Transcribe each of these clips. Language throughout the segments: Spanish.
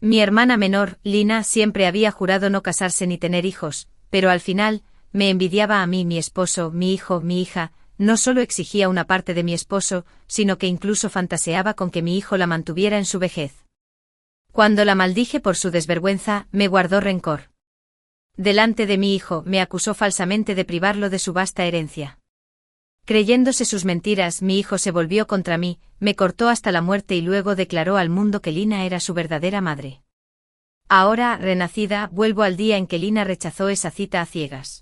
Mi hermana menor, Lina, siempre había jurado no casarse ni tener hijos, pero al final, me envidiaba a mí mi esposo, mi hijo, mi hija. No solo exigía una parte de mi esposo, sino que incluso fantaseaba con que mi hijo la mantuviera en su vejez. Cuando la maldije por su desvergüenza, me guardó rencor. Delante de mi hijo, me acusó falsamente de privarlo de su vasta herencia. Creyéndose sus mentiras, mi hijo se volvió contra mí, me cortó hasta la muerte y luego declaró al mundo que Lina era su verdadera madre. Ahora, renacida, vuelvo al día en que Lina rechazó esa cita a ciegas.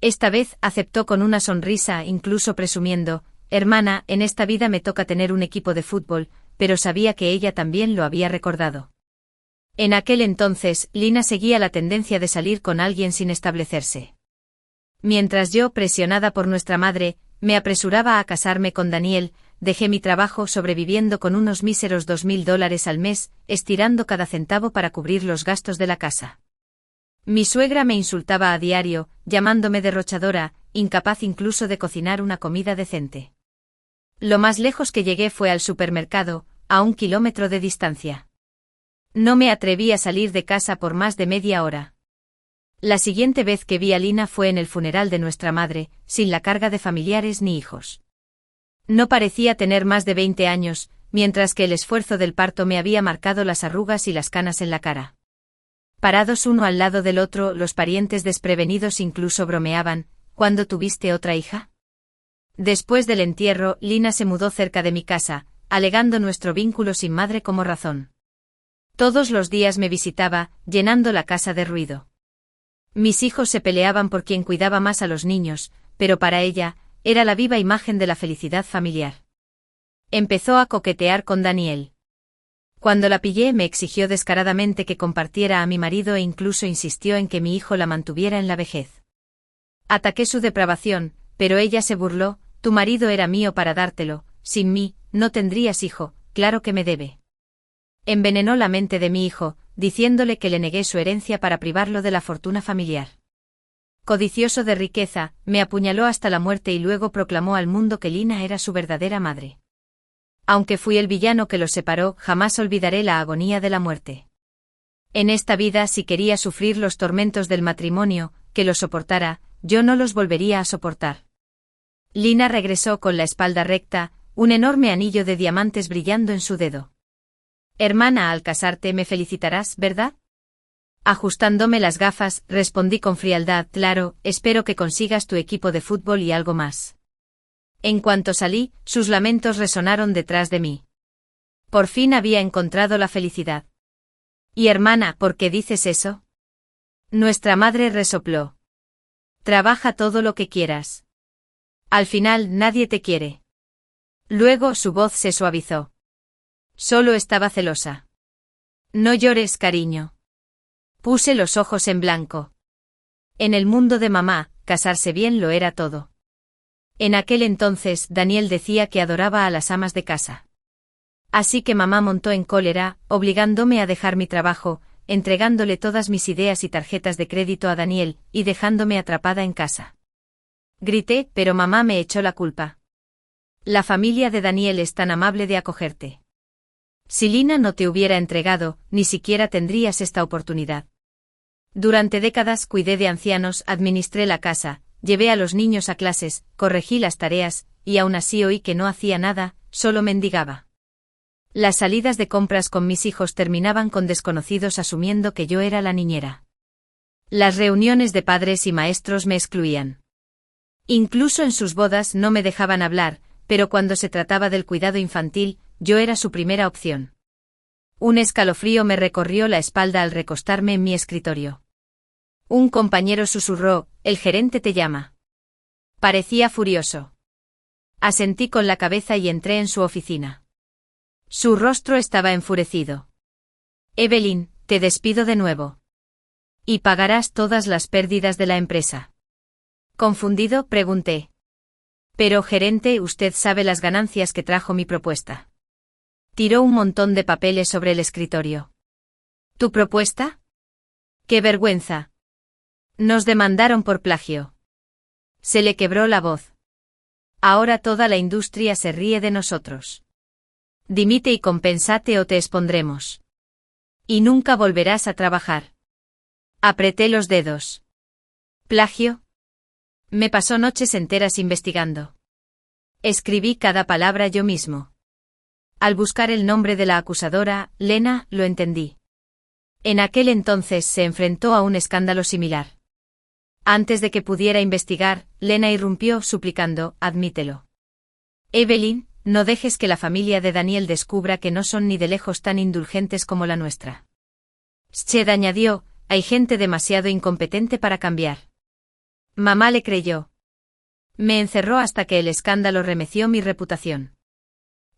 Esta vez aceptó con una sonrisa, incluso presumiendo: hermana, en esta vida me toca tener un equipo de fútbol, pero sabía que ella también lo había recordado. En aquel entonces, Lina seguía la tendencia de salir con alguien sin establecerse. Mientras yo, presionada por nuestra madre, me apresuraba a casarme con Daniel, dejé mi trabajo sobreviviendo con unos míseros $2000 al mes, estirando cada centavo para cubrir los gastos de la casa. Mi suegra me insultaba a diario, llamándome derrochadora, incapaz incluso de cocinar una comida decente. Lo más lejos que llegué fue al supermercado, a 1 kilómetro de distancia. No me atreví a salir de casa por más de media hora. La siguiente vez que vi a Lina fue en el funeral de nuestra madre, sin la carga de familiares ni hijos. No parecía tener más de 20 años, mientras que el esfuerzo del parto me había marcado las arrugas y las canas en la cara. Parados uno al lado del otro, los parientes desprevenidos incluso bromeaban: ¿cuándo tuviste otra hija? Después del entierro, Lina se mudó cerca de mi casa, alegando nuestro vínculo sin madre como razón. Todos los días me visitaba, llenando la casa de ruido. Mis hijos se peleaban por quién cuidaba más a los niños, pero para ella, era la viva imagen de la felicidad familiar. Empezó a coquetear con Daniel. Cuando la pillé, me exigió descaradamente que compartiera a mi marido e incluso insistió en que mi hijo la mantuviera en la vejez. Ataqué su depravación, pero ella se burló: tu marido era mío para dártelo, sin mí, no tendrías hijo, claro que me debe. Envenenó la mente de mi hijo, diciéndole que le negué su herencia para privarlo de la fortuna familiar. Codicioso de riqueza, me apuñaló hasta la muerte y luego proclamó al mundo que Lina era su verdadera madre. Aunque fui el villano que los separó, jamás olvidaré la agonía de la muerte. En esta vida, si quería sufrir los tormentos del matrimonio, que los soportara, yo no los volvería a soportar. Lina regresó con la espalda recta, un enorme anillo de diamantes brillando en su dedo. Hermana, al casarte me felicitarás, ¿verdad? Ajustándome las gafas, respondí con frialdad: claro, espero que consigas tu equipo de fútbol y algo más. En cuanto salí, sus lamentos resonaron detrás de mí. Por fin había encontrado la felicidad. ¿Y hermana, por qué dices eso? Nuestra madre resopló: trabaja todo lo que quieras. Al final nadie te quiere. Luego su voz se suavizó. Solo estaba celosa. No llores, cariño. Puse los ojos en blanco. En el mundo de mamá, casarse bien lo era todo. En aquel entonces, Daniel decía que adoraba a las amas de casa. Así que mamá montó en cólera, obligándome a dejar mi trabajo, entregándole todas mis ideas y tarjetas de crédito a Daniel, y dejándome atrapada en casa. Grité, pero mamá me echó la culpa. La familia de Daniel es tan amable de acogerte. Si Lina no te hubiera entregado, ni siquiera tendrías esta oportunidad. Durante décadas cuidé de ancianos, administré la casa, llevé a los niños a clases, corregí las tareas, y aún así oí que no hacía nada, solo mendigaba. Las salidas de compras con mis hijos terminaban con desconocidos asumiendo que yo era la niñera. Las reuniones de padres y maestros me excluían. Incluso en sus bodas no me dejaban hablar, pero cuando se trataba del cuidado infantil, yo era su primera opción. Un escalofrío me recorrió la espalda al recostarme en mi escritorio. Un compañero susurró: el gerente te llama. Parecía furioso. Asentí con la cabeza y entré en su oficina. Su rostro estaba enfurecido. Evelyn, te despido de nuevo. Y pagarás todas las pérdidas de la empresa. Confundido, pregunté. Pero gerente, usted sabe las ganancias que trajo mi propuesta. Tiró un montón de papeles sobre el escritorio. ¿Tu propuesta? ¡Qué vergüenza! Nos demandaron por plagio. Se le quebró la voz. Ahora toda la industria se ríe de nosotros. Dimite y compensate o te expondremos. Y nunca volverás a trabajar. Apreté los dedos. ¿Plagio? Me pasó noches enteras investigando. Escribí cada palabra yo mismo. Al buscar el nombre de la acusadora, Lena, lo entendí. En aquel entonces se enfrentó a un escándalo similar. Antes de que pudiera investigar, Lena irrumpió suplicando, admítelo. Evelyn, no dejes que la familia de Daniel descubra que no son ni de lejos tan indulgentes como la nuestra. Sched añadió, hay gente demasiado incompetente para cambiar. Mamá le creyó. Me encerró hasta que el escándalo remeció mi reputación.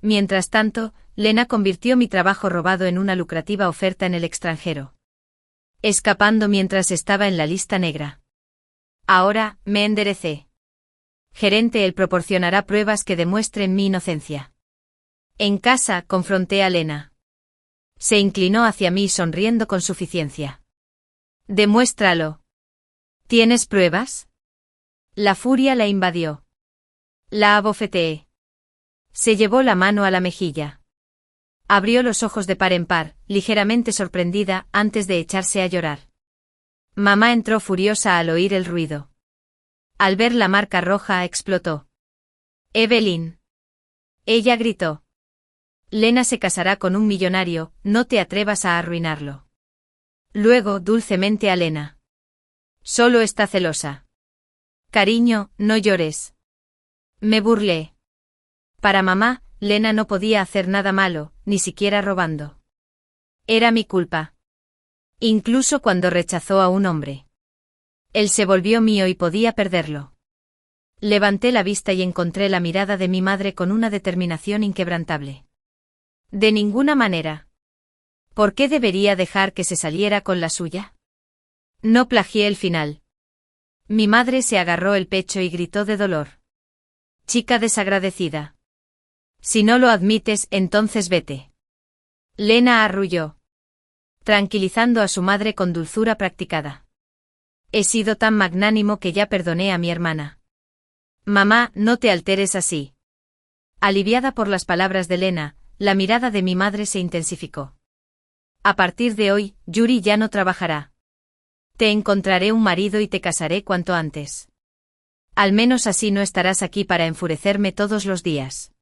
Mientras tanto, Lena convirtió mi trabajo robado en una lucrativa oferta en el extranjero. Escapando mientras estaba en la lista negra. Ahora, me enderecé. Gerente, él proporcionará pruebas que demuestren mi inocencia. En casa, confronté a Lena. Se inclinó hacia mí sonriendo con suficiencia. Demuéstralo. ¿Tienes pruebas? La furia la invadió. La abofeteé. Se llevó la mano a la mejilla. Abrió los ojos de par en par, ligeramente sorprendida, antes de echarse a llorar. Mamá entró furiosa al oír el ruido. Al ver la marca roja explotó. Evelyn. Ella gritó. Lena se casará con un millonario, no te atrevas a arruinarlo. Luego, dulcemente a Lena. Solo está celosa. Cariño, no llores. Me burlé. Para mamá, Lena no podía hacer nada malo, ni siquiera robando. Era mi culpa. Incluso cuando rechazó a un hombre. Él se volvió mío y podía perderlo. Levanté la vista y encontré la mirada de mi madre con una determinación inquebrantable. De ninguna manera. ¿Por qué debería dejar que se saliera con la suya? No plagié el final. Mi madre se agarró el pecho y gritó de dolor. Chica desagradecida. Si no lo admites, entonces vete. Lena arrulló. Tranquilizando a su madre con dulzura practicada. He sido tan magnánimo que ya perdoné a mi hermana. Mamá, no te alteres así. Aliviada por las palabras de Lena, la mirada de mi madre se intensificó. A partir de hoy, Yuri ya no trabajará. Te encontraré un marido y te casaré cuanto antes. Al menos así no estarás aquí para enfurecerme todos los días.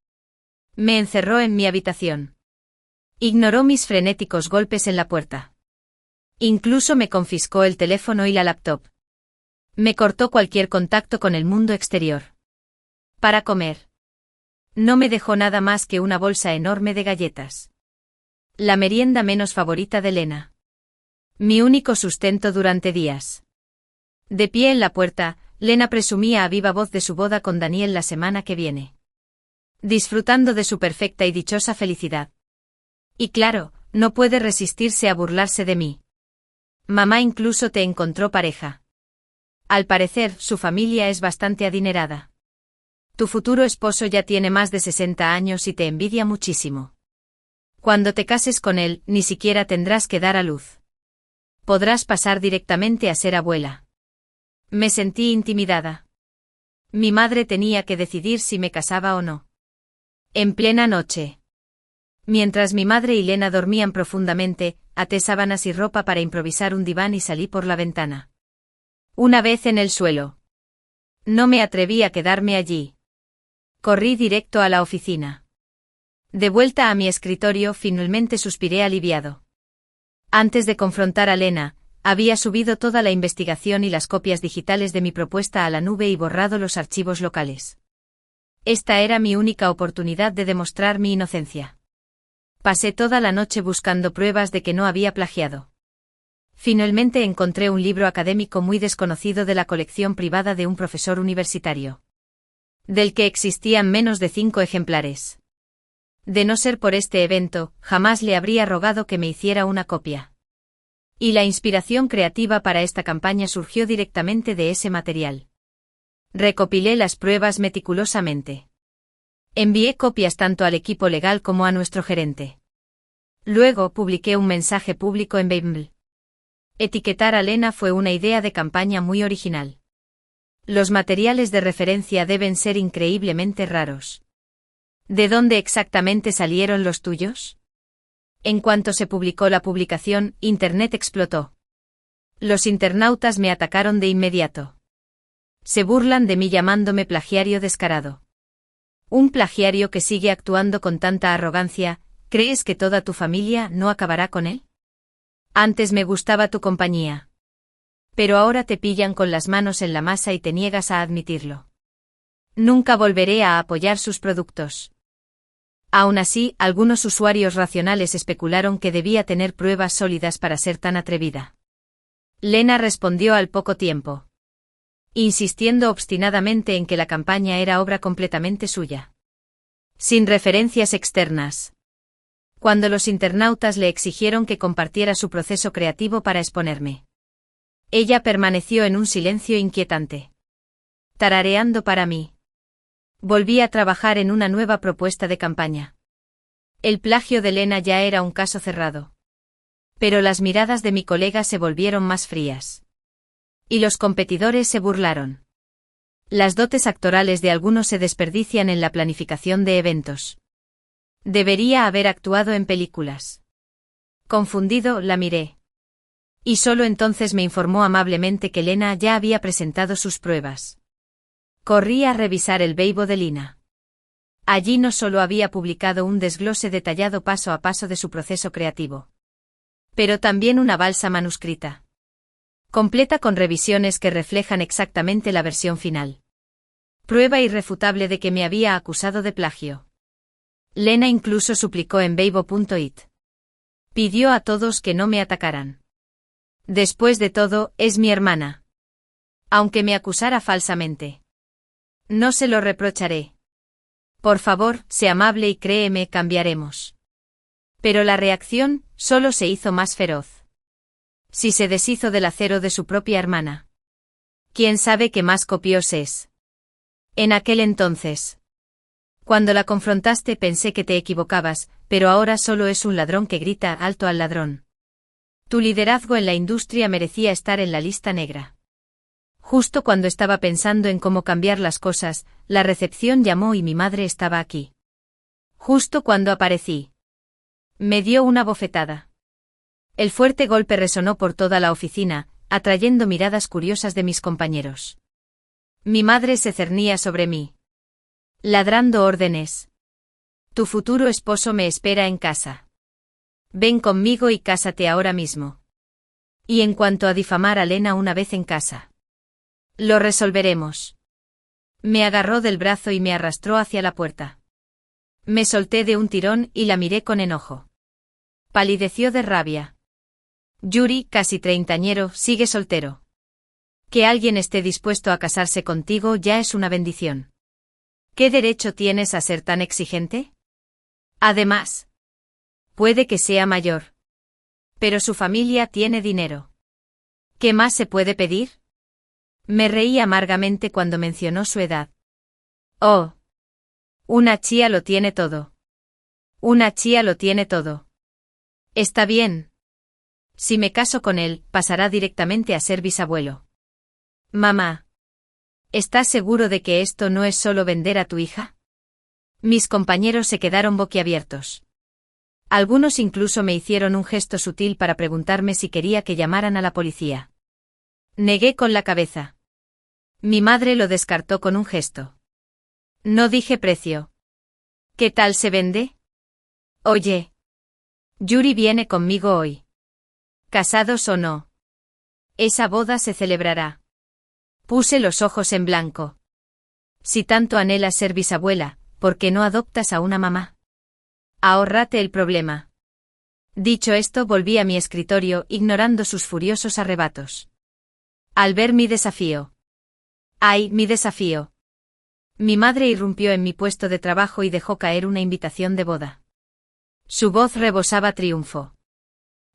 Me encerró en mi habitación. Ignoró mis frenéticos golpes en la puerta. Incluso me confiscó el teléfono y la laptop. Me cortó cualquier contacto con el mundo exterior. Para comer. No me dejó nada más que una bolsa enorme de galletas. La merienda menos favorita de Lena. Mi único sustento durante días. De pie en la puerta, Lena presumía a viva voz de su boda con Daniel la semana que viene. Disfrutando de su perfecta y dichosa felicidad. Y claro, no puede resistirse a burlarse de mí. Mamá incluso te encontró pareja. Al parecer, su familia es bastante adinerada. Tu futuro esposo ya tiene más de 60 años y te envidia muchísimo. Cuando te cases con él, ni siquiera tendrás que dar a luz. Podrás pasar directamente a ser abuela. Me sentí intimidada. Mi madre tenía que decidir si me casaba o no. En plena noche. Mientras mi madre y Lena dormían profundamente, até sábanas y ropa para improvisar un diván y salí por la ventana. Una vez en el suelo. No me atreví a quedarme allí. Corrí directo a la oficina. De vuelta a mi escritorio, finalmente suspiré aliviado. Antes de confrontar a Lena, había subido toda la investigación y las copias digitales de mi propuesta a la nube y borrado los archivos locales. Esta era mi única oportunidad de demostrar mi inocencia. Pasé toda la noche buscando pruebas de que no había plagiado. Finalmente encontré un libro académico muy desconocido de la colección privada de un profesor universitario. Del que existían menos de 5 ejemplares. De no ser por este evento, jamás le habría rogado que me hiciera una copia. Y la inspiración creativa para esta campaña surgió directamente de ese material. Recopilé las pruebas meticulosamente. Envié copias tanto al equipo legal como a nuestro gerente. Luego publiqué un mensaje público en Bumble. Etiquetar a Lena fue una idea de campaña muy original. Los materiales de referencia deben ser increíblemente raros. ¿De dónde exactamente salieron los tuyos? En cuanto se publicó la publicación, Internet explotó. Los internautas me atacaron de inmediato. Se burlan de mí llamándome plagiario descarado. Un plagiario que sigue actuando con tanta arrogancia, ¿crees que toda tu familia no acabará con él? Antes me gustaba tu compañía. Pero ahora te pillan con las manos en la masa y te niegas a admitirlo. Nunca volveré a apoyar sus productos. Aún así, algunos usuarios racionales especularon que debía tener pruebas sólidas para ser tan atrevida. Lena respondió al poco tiempo, insistiendo obstinadamente en que la campaña era obra completamente suya. Sin referencias externas. Cuando los internautas le exigieron que compartiera su proceso creativo para exponerme, ella permaneció en un silencio inquietante, tarareando para mí. Volví a trabajar en una nueva propuesta de campaña. El plagio de Lena ya era un caso cerrado. Pero las miradas de mi colega se volvieron más frías. Y los competidores se burlaron. Las dotes actorales de algunos se desperdician en la planificación de eventos. Debería haber actuado en películas. Confundido, la miré. Y solo entonces me informó amablemente que Lena ya había presentado sus pruebas. Corrí a revisar el Weibo de Lina. Allí no solo había publicado un desglose detallado paso a paso de su proceso creativo, pero también una balsa manuscrita, completa con revisiones que reflejan exactamente la versión final. Prueba irrefutable de que me había acusado de plagio. Lena incluso suplicó en Weibo.it. Pidió a todos que no me atacaran. Después de todo, es mi hermana. Aunque me acusara falsamente, no se lo reprocharé. Por favor, sé amable y créeme, cambiaremos. Pero la reacción solo se hizo más feroz. Si se deshizo del acero de su propia hermana, ¿quién sabe qué más copios es? En aquel entonces, cuando la confrontaste, pensé que te equivocabas, pero ahora solo es un ladrón que grita alto al ladrón. Tu liderazgo en la industria merecía estar en la lista negra. Justo cuando estaba pensando en cómo cambiar las cosas, la recepción llamó y mi madre estaba aquí. Justo cuando aparecí, me dio una bofetada. El fuerte golpe resonó por toda la oficina, atrayendo miradas curiosas de mis compañeros. Mi madre se cernía sobre mí, ladrando órdenes. Tu futuro esposo me espera en casa. Ven conmigo y cásate ahora mismo. Y en cuanto a difamar a Lena una vez en casa, lo resolveremos. Me agarró del brazo y me arrastró hacia la puerta. Me solté de un tirón y la miré con enojo. Palideció de rabia. Yuri, casi treintañero, sigue soltero. Que alguien esté dispuesto a casarse contigo ya es una bendición. ¿Qué derecho tienes a ser tan exigente? Además, puede que sea mayor, pero su familia tiene dinero. ¿Qué más se puede pedir? Me reí amargamente cuando mencionó su edad. Oh. Una chía lo tiene todo. Una chía lo tiene todo. Está bien. Si me caso con él, pasará directamente a ser bisabuelo. Mamá. ¿Estás seguro de que esto no es solo vender a tu hija? Mis compañeros se quedaron boquiabiertos. Algunos incluso me hicieron un gesto sutil para preguntarme si quería que llamaran a la policía. Negué con la cabeza. Mi madre lo descartó con un gesto. No dije precio. ¿Qué tal se vende? Oye. Yuri viene conmigo hoy. ¿Casados o no? Esa boda se celebrará. Puse los ojos en blanco. Si tanto anhelas ser bisabuela, ¿por qué no adoptas a una mamá? Ahórrate el problema. Dicho esto, volví a mi escritorio, ignorando sus furiosos arrebatos. Al ver mi desafío. ¡Ay, mi desafío! Mi madre irrumpió en mi puesto de trabajo y dejó caer una invitación de boda. Su voz rebosaba triunfo.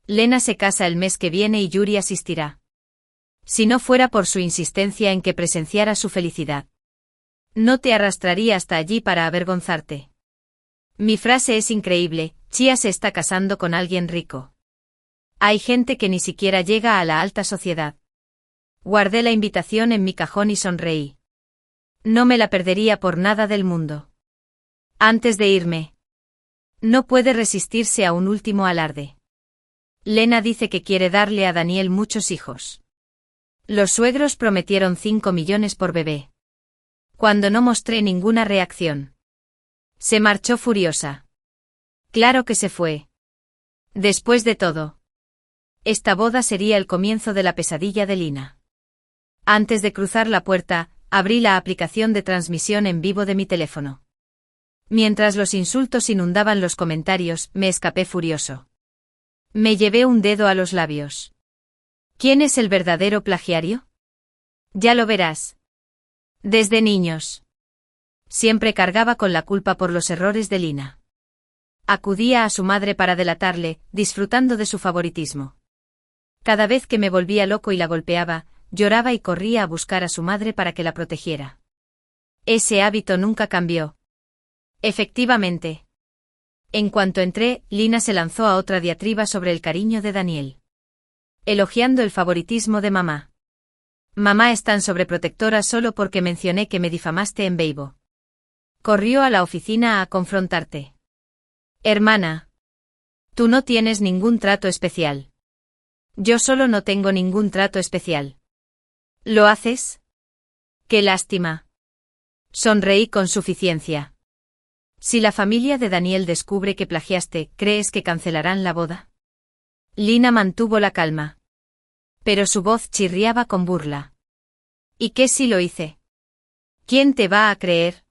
Lena se casa el mes que viene y Yuri asistirá. Si no fuera por su insistencia en que presenciara su felicidad, no te arrastraría hasta allí para avergonzarte. Mi frase es increíble, Chia se está casando con alguien rico. Hay gente que ni siquiera llega a la alta sociedad. Guardé la invitación en mi cajón y sonreí. No me la perdería por nada del mundo. Antes de irme, No puede resistirse a un último alarde. Lena dice que quiere darle a Daniel muchos hijos. Los suegros prometieron 5 millones por bebé. Cuando no mostré ninguna reacción, se marchó furiosa. Claro que se fue. Después de todo, esta boda sería el comienzo de la pesadilla de Lina. Antes de cruzar la puerta, abrí la aplicación de transmisión en vivo de mi teléfono. Mientras los insultos inundaban los comentarios, me escapé furioso. Me llevé un dedo a los labios. ¿Quién es el verdadero plagiario? Ya lo verás. Desde niños. Siempre cargaba con la culpa por los errores de Lina. Acudía a su madre para delatarle, disfrutando de su favoritismo. Cada vez que me volvía loco y la golpeaba, lloraba y corría a buscar a su madre para que la protegiera. Ese hábito nunca cambió. Efectivamente. En cuanto entré, Lina se lanzó a otra diatriba sobre el cariño de Daniel. Elogiando el favoritismo de mamá. Mamá es tan sobreprotectora solo porque mencioné que me difamaste en Weibo. Corrió a la oficina a confrontarte. Hermana. Tú no tienes ningún trato especial. Yo solo no tengo ningún trato especial. ¿Lo haces? Qué lástima. Sonreí con suficiencia. Si la familia de Daniel descubre que plagiaste, ¿crees que cancelarán la boda? Lina mantuvo la calma. Pero su voz chirriaba con burla. ¿Y qué si lo hice? ¿Quién te va a creer?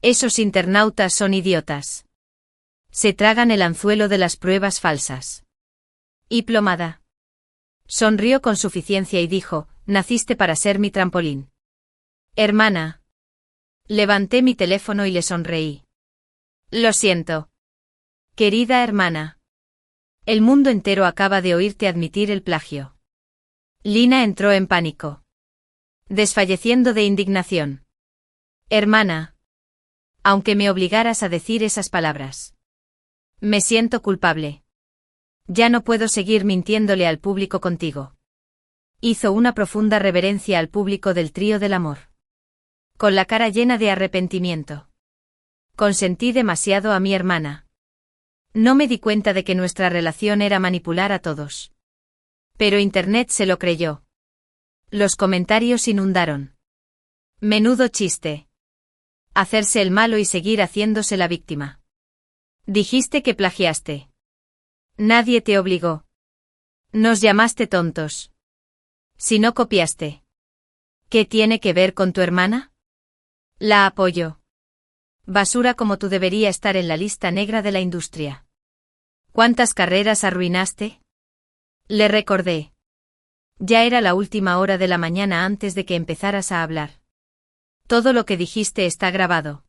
Esos internautas son idiotas. Se tragan el anzuelo de las pruebas falsas. ¿Y plomada? Sonrió con suficiencia y dijo, naciste para ser mi trampolín. Hermana. Levanté mi teléfono y le sonreí. Lo siento. Querida hermana. El mundo entero acaba de oírte admitir el plagio. Lina entró en pánico. Desfalleciendo de indignación. Hermana. Aunque me obligaras a decir esas palabras. Me siento culpable. Ya no puedo seguir mintiéndole al público contigo. Hizo una profunda reverencia al público del trío del amor. Con la cara llena de arrepentimiento. Consentí demasiado a mi hermana. No me di cuenta de que nuestra relación era manipular a todos. Pero Internet se lo creyó. Los comentarios inundaron. Menudo chiste. Hacerse el malo y seguir haciéndose la víctima. Dijiste que plagiaste. Nadie te obligó. Nos llamaste tontos. Si no copiaste. ¿Qué tiene que ver con tu hermana? La apoyo. Basura como tú debería estar en la lista negra de la industria. ¿Cuántas carreras arruinaste? Le recordé. Ya era la última hora de la mañana antes de que empezaras a hablar. Todo lo que dijiste está grabado.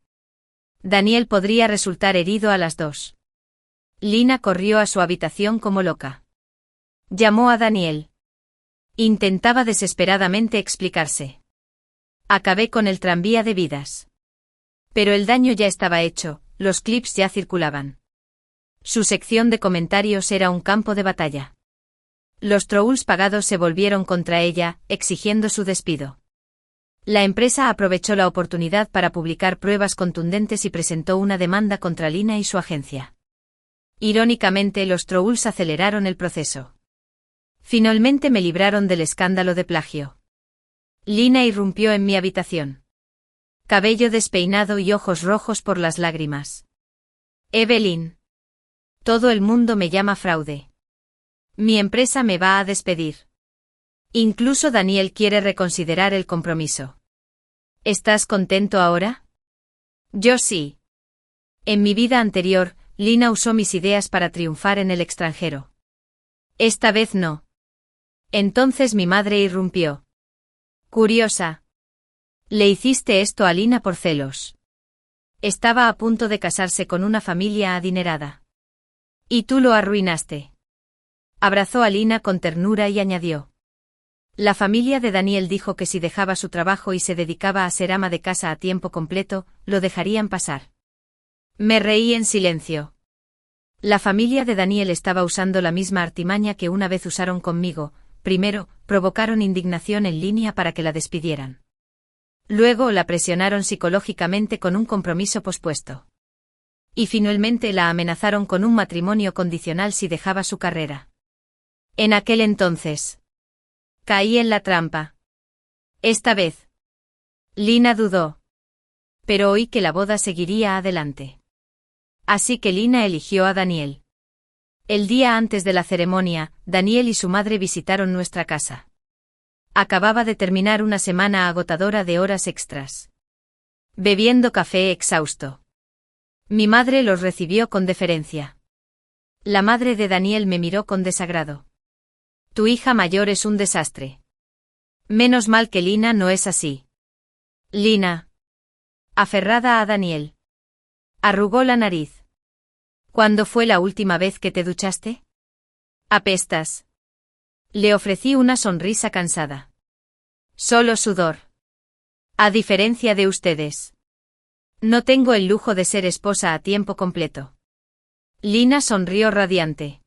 Daniel podría resultar herido a las 2. Lina corrió a su habitación como loca. Llamó a Daniel. Intentaba desesperadamente explicarse. Acabé con el tranvía de vidas. Pero el daño ya estaba hecho, los clips ya circulaban. Su sección de comentarios era un campo de batalla. Los trolls pagados se volvieron contra ella, exigiendo su despido. La empresa aprovechó la oportunidad para publicar pruebas contundentes y presentó una demanda contra Lina y su agencia. Irónicamente, los trolls aceleraron el proceso. Finalmente me libraron del escándalo de plagio. Lina irrumpió en mi habitación. Cabello despeinado y ojos rojos por las lágrimas. Evelyn. Todo el mundo me llama fraude. Mi empresa me va a despedir. Incluso Daniel quiere reconsiderar el compromiso. ¿Estás contento ahora? Yo sí. En mi vida anterior, Lina usó mis ideas para triunfar en el extranjero. Esta vez no. Entonces mi madre irrumpió. Curiosa. Le hiciste esto a Lina por celos. Estaba a punto de casarse con una familia adinerada. Y tú lo arruinaste. Abrazó a Lina con ternura y añadió. La familia de Daniel dijo que si dejaba su trabajo y se dedicaba a ser ama de casa a tiempo completo, lo dejarían pasar. Me reí en silencio. La familia de Daniel estaba usando la misma artimaña que una vez usaron conmigo. Primero, provocaron indignación en línea para que la despidieran. Luego la presionaron psicológicamente con un compromiso pospuesto. Y finalmente la amenazaron con un matrimonio condicional si dejaba su carrera. En aquel entonces. Caí en la trampa. Esta vez. Lina dudó. Pero oí que la boda seguiría adelante. Así que Lina eligió a Daniel. El día antes de la ceremonia, Daniel y su madre visitaron nuestra casa. Acababa de terminar una semana agotadora de horas extras. Bebiendo café exhausto. Mi madre los recibió con deferencia. La madre de Daniel me miró con desagrado. Tu hija mayor es un desastre. Menos mal que Lina no es así. Lina. Aferrada a Daniel. Arrugó la nariz. ¿Cuándo fue la última vez que te duchaste? Apestas. Le ofrecí una sonrisa cansada. Solo sudor. A diferencia de ustedes. No tengo el lujo de ser esposa a tiempo completo. Lina sonrió radiante.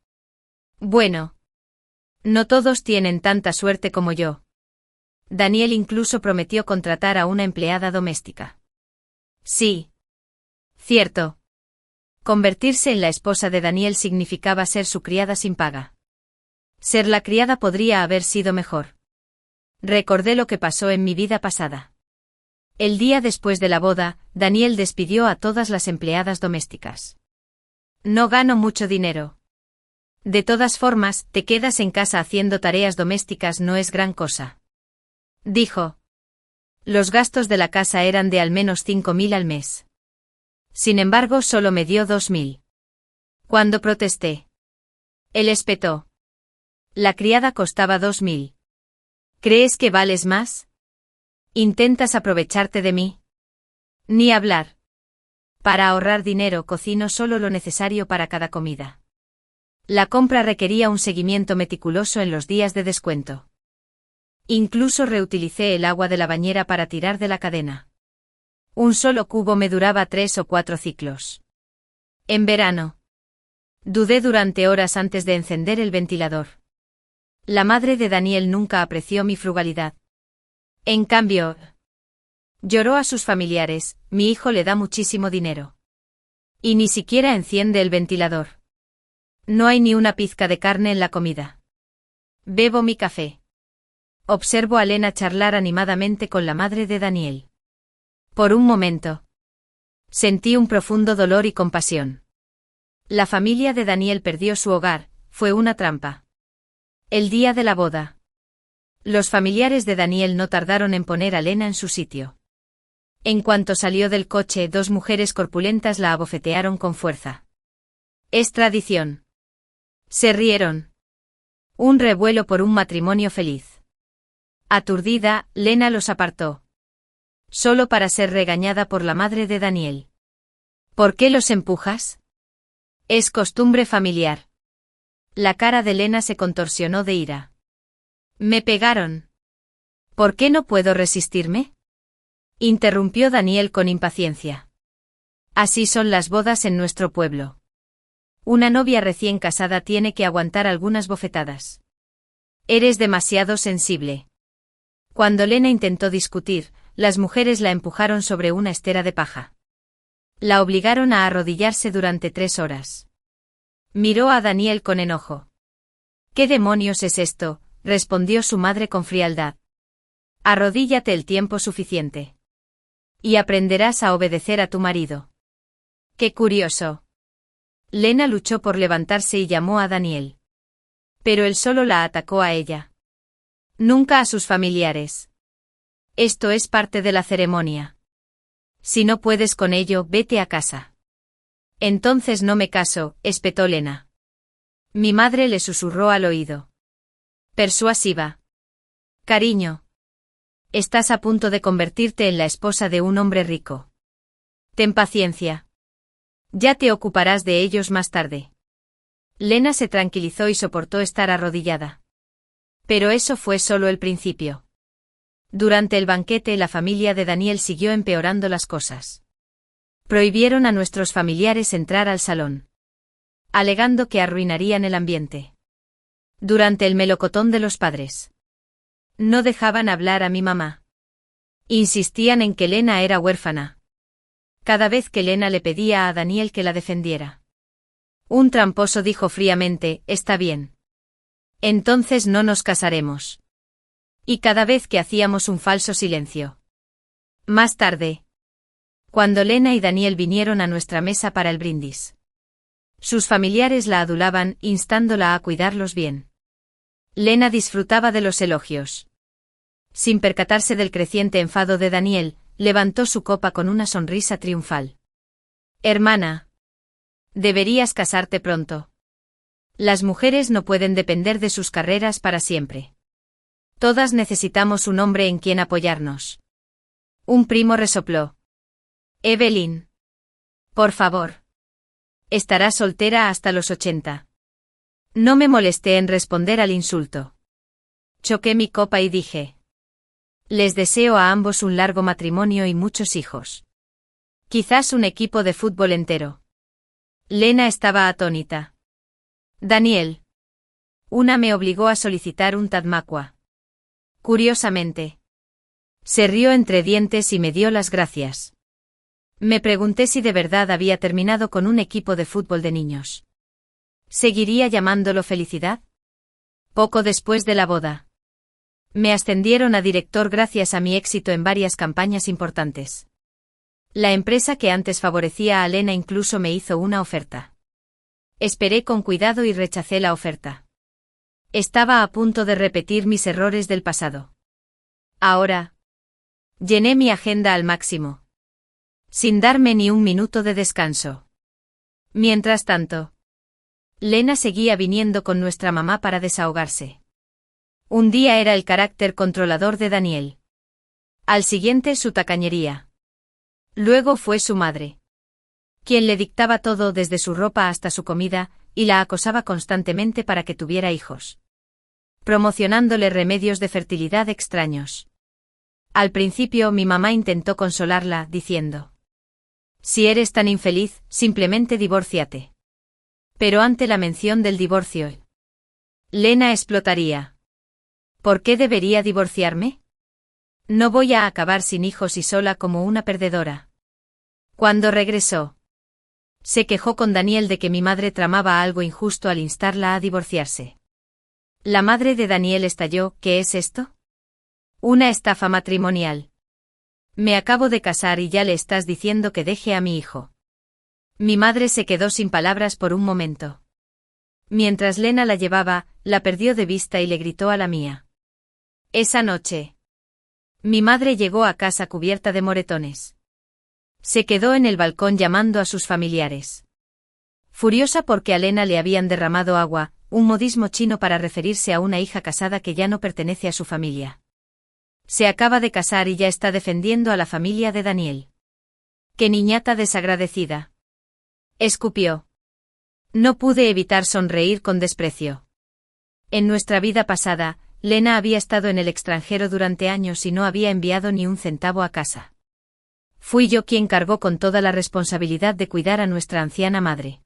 Bueno. No todos tienen tanta suerte como yo. Daniel incluso prometió contratar a una empleada doméstica. Sí. Cierto. Convertirse en la esposa de Daniel significaba ser su criada sin paga. Ser la criada podría haber sido mejor. Recordé lo que pasó en mi vida pasada. El día después de la boda, Daniel despidió a todas las empleadas domésticas. No gano mucho dinero. De todas formas, te quedas en casa haciendo tareas domésticas no es gran cosa. Dijo. Los gastos de la casa eran de al menos 5.000 al mes. Sin embargo, solo me dio 2.000. Cuando protesté. Él espetó. La criada costaba 2.000. ¿Crees que vales más? ¿Intentas aprovecharte de mí? Ni hablar. Para ahorrar dinero cocino solo lo necesario para cada comida. La compra requería un seguimiento meticuloso en los días de descuento. Incluso reutilicé el agua de la bañera para tirar de la cadena. Un solo cubo me duraba 3 o 4 ciclos. En verano. Dudé durante horas antes de encender el ventilador. La madre de Daniel nunca apreció mi frugalidad. En cambio, lloró a sus familiares, mi hijo le da muchísimo dinero. Y ni siquiera enciende el ventilador. No hay ni una pizca de carne en la comida. Bebo mi café. Observo a Lena charlar animadamente con la madre de Daniel. Por un momento. Sentí un profundo dolor y compasión. La familia de Daniel perdió su hogar, fue una trampa. El día de la boda. Los familiares de Daniel no tardaron en poner a Lena en su sitio. En cuanto salió del coche, 2 mujeres corpulentas la abofetearon con fuerza. Es tradición. Se rieron. Un revuelo por un matrimonio feliz. Aturdida, Lena los apartó. Solo para ser regañada por la madre de Daniel. ¿Por qué los empujas? Es costumbre familiar. La cara de Lena se contorsionó de ira. Me pegaron. ¿Por qué no puedo resistirme? Interrumpió Daniel con impaciencia. Así son las bodas en nuestro pueblo. Una novia recién casada tiene que aguantar algunas bofetadas. Eres demasiado sensible. Cuando Lena intentó discutir, las mujeres la empujaron sobre una estera de paja. La obligaron a arrodillarse durante 3 horas. Miró a Daniel con enojo. ¿Qué demonios es esto?, respondió su madre con frialdad. Arrodíllate el tiempo suficiente. Y aprenderás a obedecer a tu marido. Qué curioso. Lena luchó por levantarse y llamó a Daniel. Pero él solo la atacó a ella. Nunca a sus familiares. Esto es parte de la ceremonia. Si no puedes con ello, vete a casa. Entonces no me caso, espetó Lena. Mi madre le susurró al oído. Persuasiva. Cariño. Estás a punto de convertirte en la esposa de un hombre rico. Ten paciencia. Ya te ocuparás de ellos más tarde. Lena se tranquilizó y soportó estar arrodillada. Pero eso fue solo el principio. Durante el banquete la familia de Daniel siguió empeorando las cosas. Prohibieron a nuestros familiares entrar al salón. Alegando que arruinarían el ambiente. Durante el melocotón de los padres. No dejaban hablar a mi mamá. Insistían en que Lena era huérfana. cada vez que Lena le pedía a Daniel que la defendiera. Un tramposo dijo fríamente, está bien. Entonces no nos casaremos. Y cada vez que hacíamos un falso silencio. Más tarde, cuando Lena y Daniel vinieron a nuestra mesa para el brindis, sus familiares la adulaban, instándola a cuidarlos bien. Lena disfrutaba de los elogios. Sin percatarse del creciente enfado de Daniel, levantó su copa con una sonrisa triunfal. Hermana, deberías casarte pronto. Las mujeres no pueden depender de sus carreras para siempre. Todas necesitamos un hombre en quien apoyarnos. Un primo resopló. Evelyn. Por favor. Estarás soltera hasta los 80. No me molesté en responder al insulto. Choqué mi copa y dije. Les deseo a ambos un largo matrimonio y muchos hijos. Quizás un equipo de fútbol entero. Lena estaba atónita. Daniel. Una me obligó a solicitar un tadmakua. Curiosamente. Se rió entre dientes y me dio las gracias. Me pregunté si de verdad había terminado con un equipo de fútbol de niños. ¿Seguiría llamándolo felicidad? Poco después de la boda. Me ascendieron a director gracias a mi éxito en varias campañas importantes. La empresa que antes favorecía a Lena incluso me hizo una oferta. Esperé con cuidado y rechacé la oferta. Estaba a punto de repetir mis errores del pasado. Ahora. Llené mi agenda al máximo. Sin darme ni un minuto de descanso. Mientras tanto, Lena seguía viniendo con nuestra mamá para desahogarse. Un día era el carácter controlador de Daniel. Al siguiente su tacañería. Luego fue su madre, quien le dictaba todo desde su ropa hasta su comida, y la acosaba constantemente para que tuviera hijos, promocionándole remedios de fertilidad extraños. Al principio mi mamá intentó consolarla, diciendo: si eres tan infeliz, simplemente divórciate. Pero ante la mención del divorcio, Lena explotaría. ¿Por qué debería divorciarme? No voy a acabar sin hijos y sola como una perdedora. Cuando regresó, se quejó con Daniel de que mi madre tramaba algo injusto al instarla a divorciarse. La madre de Daniel estalló: ¿qué es esto? Una estafa matrimonial. Me acabo de casar y ya le estás diciendo que deje a mi hijo. Mi madre se quedó sin palabras por un momento. Mientras Lena la llevaba, la perdió de vista y le gritó a la mía. Esa noche, mi madre llegó a casa cubierta de moretones. Se quedó en el balcón llamando a sus familiares. Furiosa porque a Lena le habían derramado agua, un modismo chino para referirse a una hija casada que ya no pertenece a su familia. Se acaba de casar y ya está defendiendo a la familia de Daniel. ¡Qué niñata desagradecida! Escupió. No pude evitar sonreír con desprecio. En nuestra vida pasada, Lena había estado en el extranjero durante años y no había enviado ni un centavo a casa. Fui yo quien cargó con toda la responsabilidad de cuidar a nuestra anciana madre.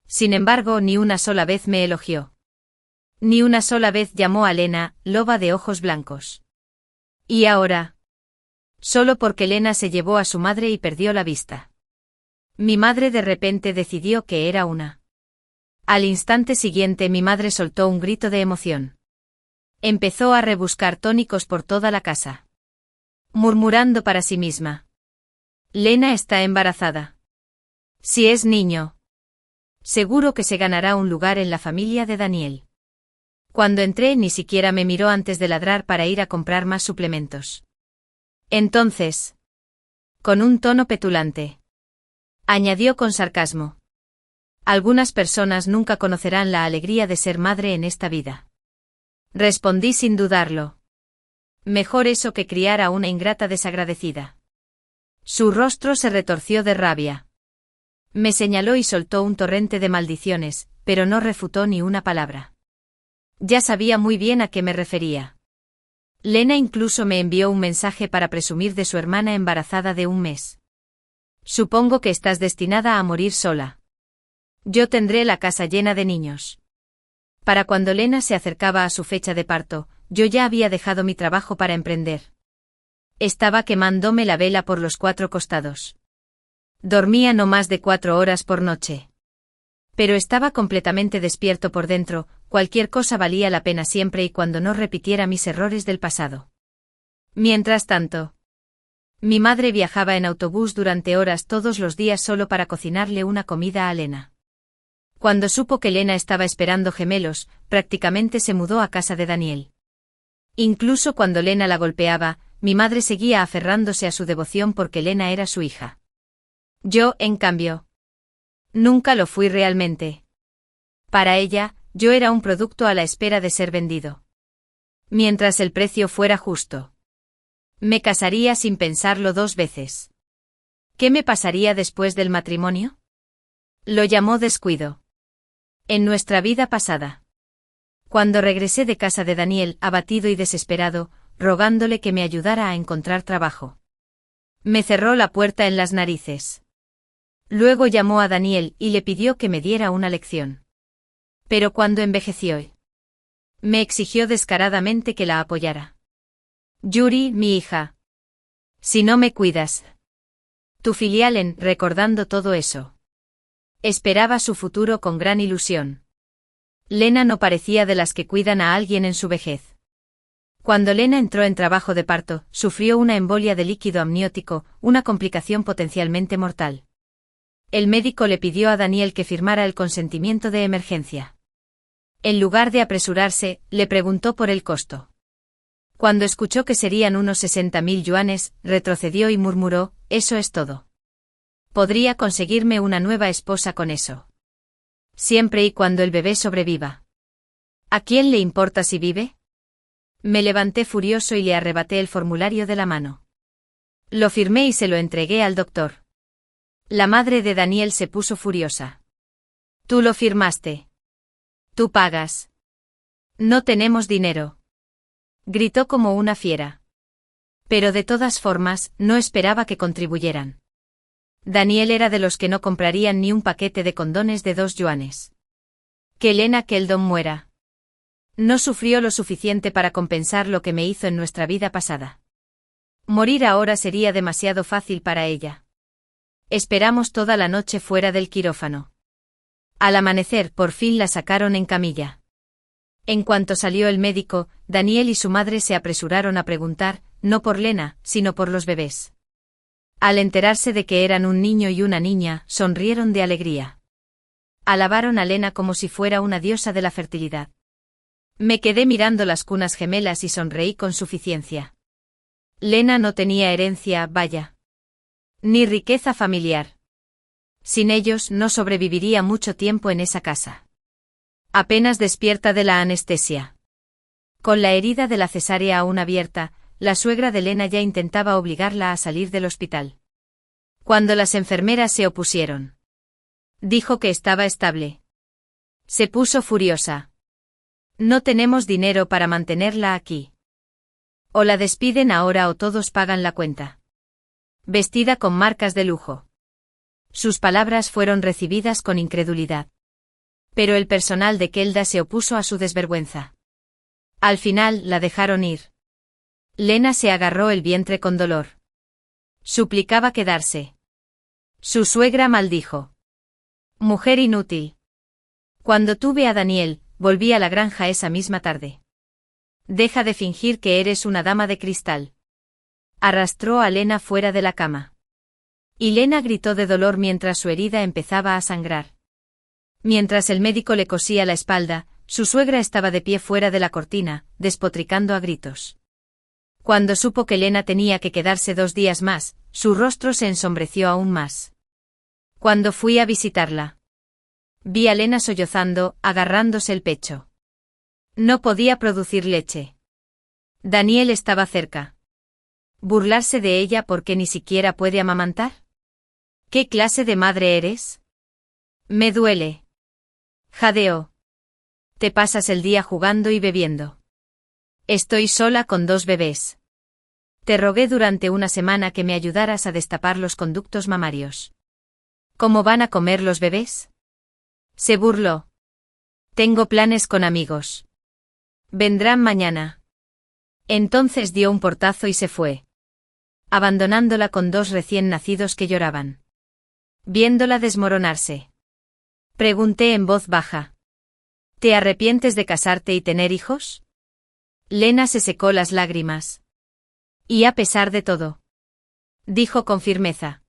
Sin embargo, ni una sola vez me elogió. Ni una sola vez llamó a Lena loba de ojos blancos. ¿Y ahora? Solo porque Lena se llevó a su madre y perdió la vista. Mi madre de repente decidió que era una. Al instante siguiente mi madre soltó un grito de emoción. Empezó a rebuscar tónicos por toda la casa, murmurando para sí misma: Lena está embarazada. Si es niño, seguro que se ganará un lugar en la familia de Daniel. Cuando entré ni siquiera me miró antes de ladrar para ir a comprar más suplementos. Entonces, con un tono petulante, añadió con sarcasmo: algunas personas nunca conocerán la alegría de ser madre en esta vida. Respondí sin dudarlo: mejor eso que criar a una ingrata desagradecida. Su rostro se retorció de rabia. Me señaló y soltó un torrente de maldiciones, pero no refutó ni una palabra. Ya sabía muy bien a qué me refería. Lena incluso me envió un mensaje para presumir de su hermana embarazada de un mes. Supongo que estás destinada a morir sola. Yo tendré la casa llena de niños. Para cuando Lena se acercaba a su fecha de parto, yo ya había dejado mi trabajo para emprender. Estaba quemándome la vela por los 4 costados. Dormía no más de 4 horas por noche. Pero estaba completamente despierto por dentro, cualquier cosa valía la pena siempre y cuando no repitiera mis errores del pasado. Mientras tanto, mi madre viajaba en autobús durante horas todos los días solo para cocinarle una comida a Lena. Cuando supo que Lena estaba esperando gemelos, prácticamente se mudó a casa de Daniel. Incluso cuando Lena la golpeaba, mi madre seguía aferrándose a su devoción porque Lena era su hija. Yo, en cambio, nunca lo fui realmente. Para ella, yo era un producto a la espera de ser vendido. Mientras el precio fuera justo. Me casaría sin pensarlo 2 veces. ¿Qué me pasaría después del matrimonio? Lo llamó descuido. En nuestra vida pasada. Cuando regresé de casa de Daniel, abatido y desesperado, rogándole que me ayudara a encontrar trabajo. Me cerró la puerta en las narices. Luego llamó a Daniel y le pidió que me diera una lección. Pero cuando envejeció, me exigió descaradamente que la apoyara. Yuri, mi hija. Si no me cuidas. Tu filial recordando todo eso. Esperaba su futuro con gran ilusión. Lena no parecía de las que cuidan a alguien en su vejez. Cuando Lena entró en trabajo de parto, sufrió una embolia de líquido amniótico, una complicación potencialmente mortal. El médico le pidió a Daniel que firmara el consentimiento de emergencia. En lugar de apresurarse, le preguntó por el costo. Cuando escuchó que serían unos 60.000 yuanes, retrocedió y murmuró, «Eso es todo. Podría conseguirme una nueva esposa con eso. Siempre y cuando el bebé sobreviva. ¿A quién le importa si vive?» Me levanté furioso y le arrebaté el formulario de la mano. Lo firmé y se lo entregué al doctor. La madre de Daniel se puso furiosa. «Tú lo firmaste. Tú pagas. No tenemos dinero», gritó como una fiera. Pero de todas formas, no esperaba que contribuyeran. Daniel era de los que no comprarían ni un paquete de condones de 2 yuanes. Que Lena Keldon muera. No sufrió lo suficiente para compensar lo que me hizo en nuestra vida pasada. Morir ahora sería demasiado fácil para ella. Esperamos toda la noche fuera del quirófano. Al amanecer, por fin la sacaron en camilla. En cuanto salió el médico, Daniel y su madre se apresuraron a preguntar, no por Lena, sino por los bebés. Al enterarse de que eran un niño y una niña, sonrieron de alegría. Alabaron a Lena como si fuera una diosa de la fertilidad. Me quedé mirando las cunas gemelas y sonreí con suficiencia. Lena no tenía herencia, vaya. Ni riqueza familiar. Sin ellos no sobreviviría mucho tiempo en esa casa. Apenas despierta de la anestesia. Con la herida de la cesárea aún abierta, la suegra de Lena ya intentaba obligarla a salir del hospital. Cuando las enfermeras se opusieron. Dijo que estaba estable. Se puso furiosa. No tenemos dinero para mantenerla aquí. O la despiden ahora o todos pagan la cuenta. Vestida con marcas de lujo. Sus palabras fueron recibidas con incredulidad. Pero el personal de Kelda se opuso a su desvergüenza. Al final la dejaron ir. Lena se agarró el vientre con dolor. Suplicaba quedarse. Su suegra maldijo. Mujer inútil. Cuando tuve a Daniel, volví a la granja esa misma tarde. Deja de fingir que eres una dama de cristal. Arrastró a Lena fuera de la cama. Y Lena gritó de dolor mientras su herida empezaba a sangrar. Mientras el médico le cosía la espalda, su suegra estaba de pie fuera de la cortina, despotricando a gritos. Cuando supo que Lena tenía que quedarse 2 días más, su rostro se ensombreció aún más. Cuando fui a visitarla, vi a Lena sollozando, agarrándose el pecho. No podía producir leche. Daniel estaba cerca. ¿Burlarse de ella porque ni siquiera puede amamantar? ¿Qué clase de madre eres? Me duele. Jadeó. Te pasas el día jugando y bebiendo. Estoy sola con 2 bebés. Te rogué durante una semana que me ayudaras a destapar los conductos mamarios. ¿Cómo van a comer los bebés? Se burló. Tengo planes con amigos. Vendrán mañana. Entonces dio un portazo y se fue. Abandonándola con 2 recién nacidos que lloraban. viéndola desmoronarse. Pregunté en voz baja. ¿Te arrepientes de casarte y tener hijos? Lena se secó las lágrimas. Y a pesar de todo, dijo con firmeza.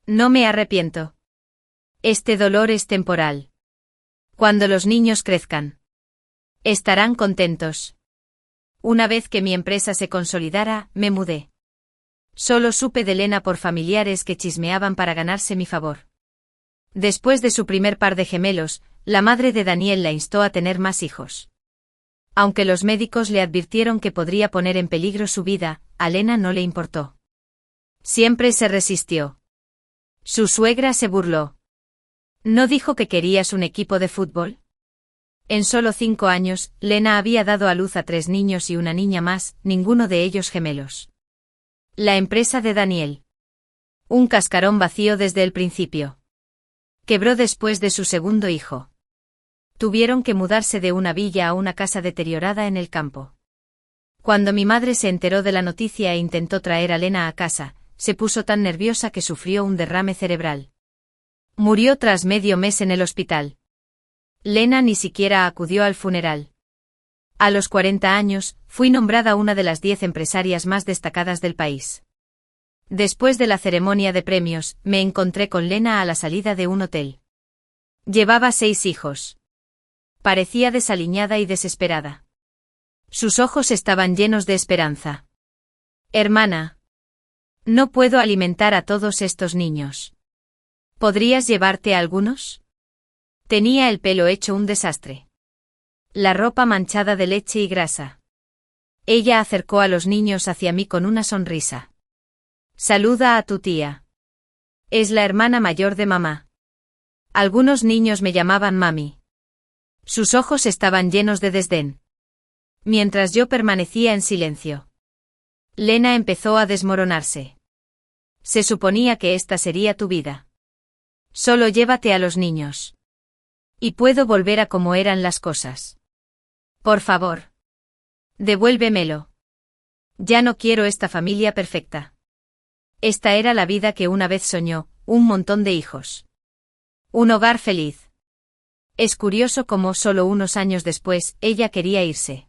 No me arrepiento. Este dolor es temporal. Cuando los niños crezcan, estarán contentos. Una vez que mi empresa se consolidara, me mudé. Solo supe de Lena por familiares que chismeaban para ganarse mi favor. Después de su primer par de gemelos, la madre de Daniel la instó a tener más hijos. Aunque los médicos le advirtieron que podría poner en peligro su vida, a Lena no le importó. Siempre se resistió. Su suegra se burló. ¿No dijo que querías un equipo de fútbol? En solo 5 años, Lena había dado a luz a 3 niños y una niña más, ninguno de ellos gemelos. La empresa de Daniel. Un cascarón vacío desde el principio. Quebró después de su segundo hijo. Tuvieron que mudarse de una villa a una casa deteriorada en el campo. Cuando mi madre se enteró de la noticia e intentó traer a Lena a casa, se puso tan nerviosa que sufrió un derrame cerebral. Murió tras medio mes en el hospital. Lena ni siquiera acudió al funeral. A los 40 años, fui nombrada una de las 10 empresarias más destacadas del país. Después de la ceremonia de premios, me encontré con Lena a la salida de un hotel. Llevaba 6 hijos. Parecía desaliñada y desesperada. Sus ojos estaban llenos de esperanza. Hermana. No puedo alimentar a todos estos niños. ¿Podrías llevarte a algunos? Tenía el pelo hecho un desastre. La ropa manchada de leche y grasa. Ella acercó a los niños hacia mí con una sonrisa. Saluda a tu tía. Es la hermana mayor de mamá. Algunos niños me llamaban mami. Sus ojos estaban llenos de desdén. Mientras yo permanecía en silencio. Lena empezó a desmoronarse. Se suponía que esta sería tu vida. Solo llévate a los niños. Y puedo volver a como eran las cosas. Por favor. Devuélvemelo. Ya no quiero esta familia perfecta. Esta era la vida que una vez soñó, un montón de hijos. Un hogar feliz. Es curioso cómo solo unos años después, ella quería irse.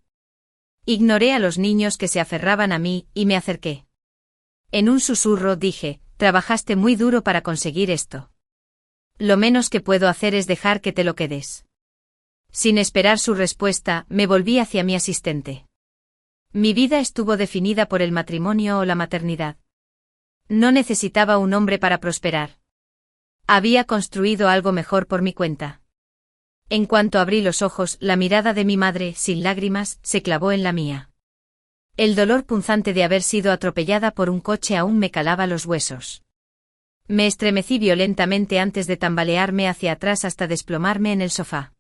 Ignoré a los niños que se aferraban a mí, y me acerqué. En un susurro dije, trabajaste muy duro para conseguir esto. Lo menos que puedo hacer es dejar que te lo quedes. Sin esperar su respuesta, me volví hacia mi asistente. Mi vida estuvo definida por el matrimonio o la maternidad. No necesitaba un hombre para prosperar. Había construido algo mejor por mi cuenta. En cuanto abrí los ojos, la mirada de mi madre, sin lágrimas, se clavó en la mía. El dolor punzante de haber sido atropellada por un coche aún me calaba los huesos. Me estremecí violentamente antes de tambalearme hacia atrás hasta desplomarme en el sofá.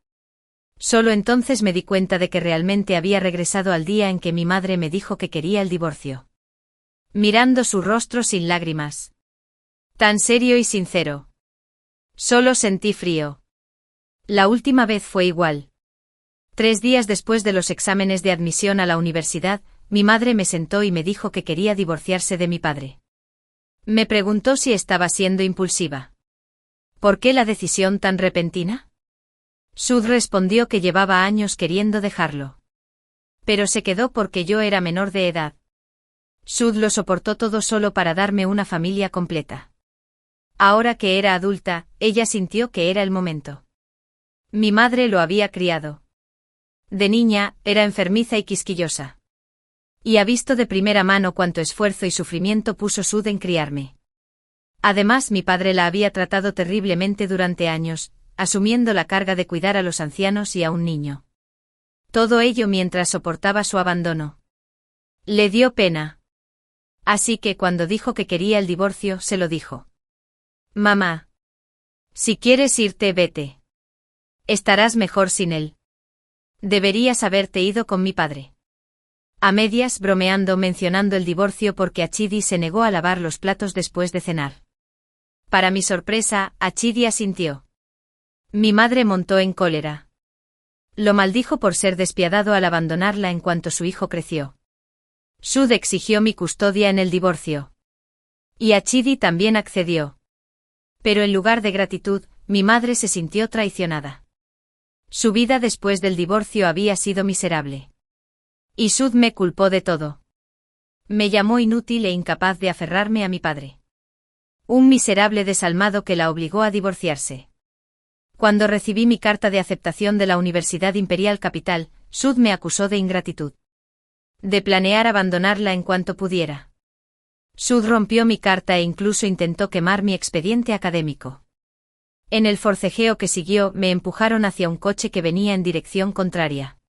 Solo entonces me di cuenta de que realmente había regresado al día en que mi madre me dijo que quería el divorcio. Mirando su rostro sin lágrimas. Tan serio y sincero. Solo sentí frío. La última vez fue igual. 3 días después de los exámenes de admisión a la universidad, mi madre me sentó y me dijo que quería divorciarse de mi padre. Me preguntó si estaba siendo impulsiva. ¿Por qué la decisión tan repentina? Sud respondió que llevaba años queriendo dejarlo. Pero se quedó porque yo era menor de edad. Sud lo soportó todo solo para darme una familia completa. Ahora que era adulta, ella sintió que era el momento. Mi madre lo había criado. De niña, era enfermiza y quisquillosa. Y ha visto de primera mano cuánto esfuerzo y sufrimiento puso Sud en criarme. Además, mi padre la había tratado terriblemente durante años, asumiendo la carga de cuidar a los ancianos y a un niño. Todo ello mientras soportaba su abandono. Le dio pena. Así que cuando dijo que quería el divorcio, se lo dijo. Mamá. Si quieres irte, vete. Estarás mejor sin él. Deberías haberte ido con mi padre. A medias, bromeando, mencionando el divorcio porque Achidi se negó a lavar los platos después de cenar. Para mi sorpresa, Achidi asintió. Mi madre montó en cólera. Lo maldijo por ser despiadado al abandonarla en cuanto su hijo creció. Sud exigió mi custodia en el divorcio. Y Achidi también accedió. Pero en lugar de gratitud, mi madre se sintió traicionada. Su vida después del divorcio había sido miserable. Y Sud me culpó de todo. Me llamó inútil e incapaz de aferrarme a mi padre. Un miserable desalmado que la obligó a divorciarse. Cuando recibí mi carta de aceptación de la Universidad Imperial Capital, Sud me acusó de ingratitud. De planear abandonarla en cuanto pudiera. Sud rompió mi carta e incluso intentó quemar mi expediente académico. En el forcejeo que siguió, me empujaron hacia un coche que venía en dirección contraria.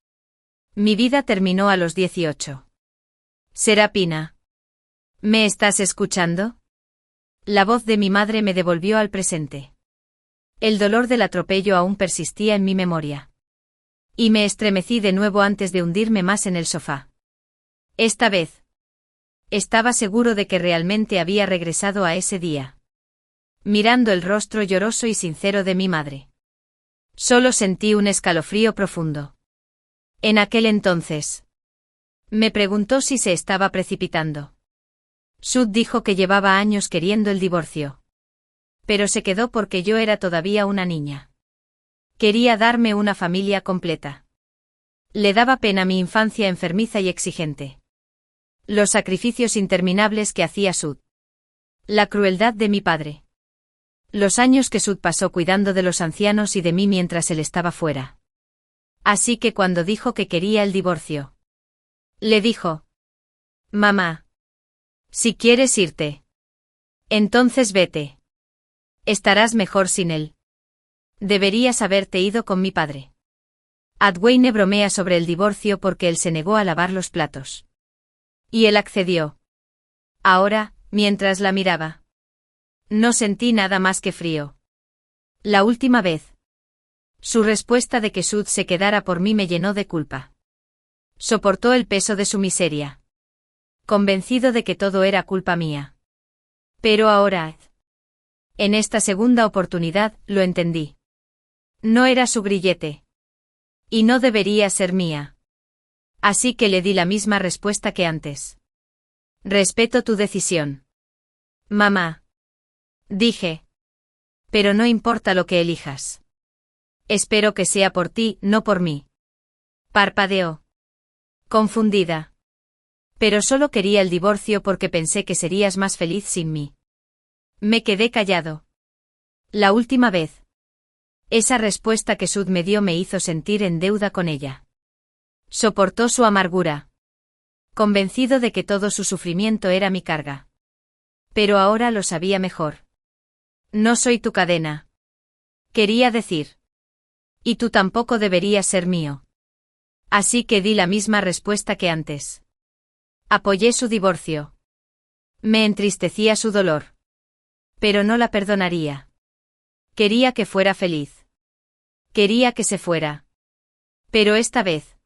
Mi vida terminó a los 18. Serapina. ¿Me estás escuchando? La voz de mi madre me devolvió al presente. El dolor del atropello aún persistía en mi memoria. Y me estremecí de nuevo antes de hundirme más en el sofá. Esta vez. Estaba seguro de que realmente había regresado a ese día. Mirando el rostro lloroso y sincero de mi madre. Solo sentí un escalofrío profundo. En aquel entonces. Me preguntó si se estaba precipitando. Sud dijo que llevaba años queriendo el divorcio. Pero se quedó porque yo era todavía una niña. Quería darme una familia completa. Le daba pena mi infancia enfermiza y exigente. Los sacrificios interminables que hacía Sud. La crueldad de mi padre. Los años que Sud pasó cuidando de los ancianos y de mí mientras él estaba fuera. Así que cuando dijo que quería el divorcio. Le dijo. Mamá. Si quieres irte. Entonces vete. Estarás mejor sin él. Deberías haberte ido con mi padre. Adwayne bromea sobre el divorcio porque él se negó a lavar los platos. Y él accedió. Ahora, mientras la miraba. No sentí nada más que frío. La última vez. Su respuesta de que Sud se quedara por mí me llenó de culpa. Soportó el peso de su miseria. Convencido de que todo era culpa mía. Pero ahora... En esta segunda oportunidad, lo entendí. No era su grillete. Y no debería ser mía. Así que le di la misma respuesta que antes. Respeto tu decisión. Mamá. Dije. Pero no importa lo que elijas. Espero que sea por ti, no por mí. Parpadeó. Confundida. Pero solo quería el divorcio porque pensé que serías más feliz sin mí. Me quedé callado. La última vez. Esa respuesta que Sud me dio me hizo sentir en deuda con ella. Soportó su amargura. Convencido de que todo su sufrimiento era mi carga. Pero ahora lo sabía mejor. No soy tu cadena. Quería decir. Y tú tampoco deberías ser mío. Así que di la misma respuesta que antes. Apoyé su divorcio. Me entristecía su dolor. Pero no la perdonaría. Quería que fuera feliz. Quería que se fuera. Pero esta vez.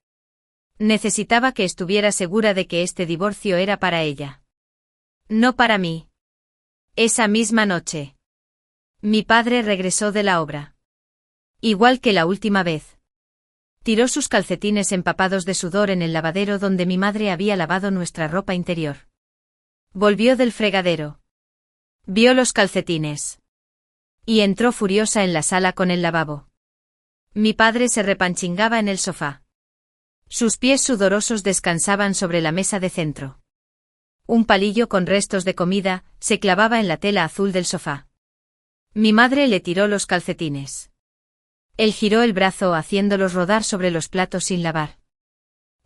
Necesitaba que estuviera segura de que este divorcio era para ella. No para mí. Esa misma noche. Mi padre regresó de la obra. Igual que la última vez. Tiró sus calcetines empapados de sudor en el lavadero donde mi madre había lavado nuestra ropa interior. Volvió del fregadero. Vio los calcetines. Y entró furiosa en la sala con el lavabo. Mi padre se repanchingaba en el sofá. Sus pies sudorosos descansaban sobre la mesa de centro. Un palillo con restos de comida se clavaba en la tela azul del sofá. Mi madre le tiró los calcetines. Él giró el brazo haciéndolos rodar sobre los platos sin lavar.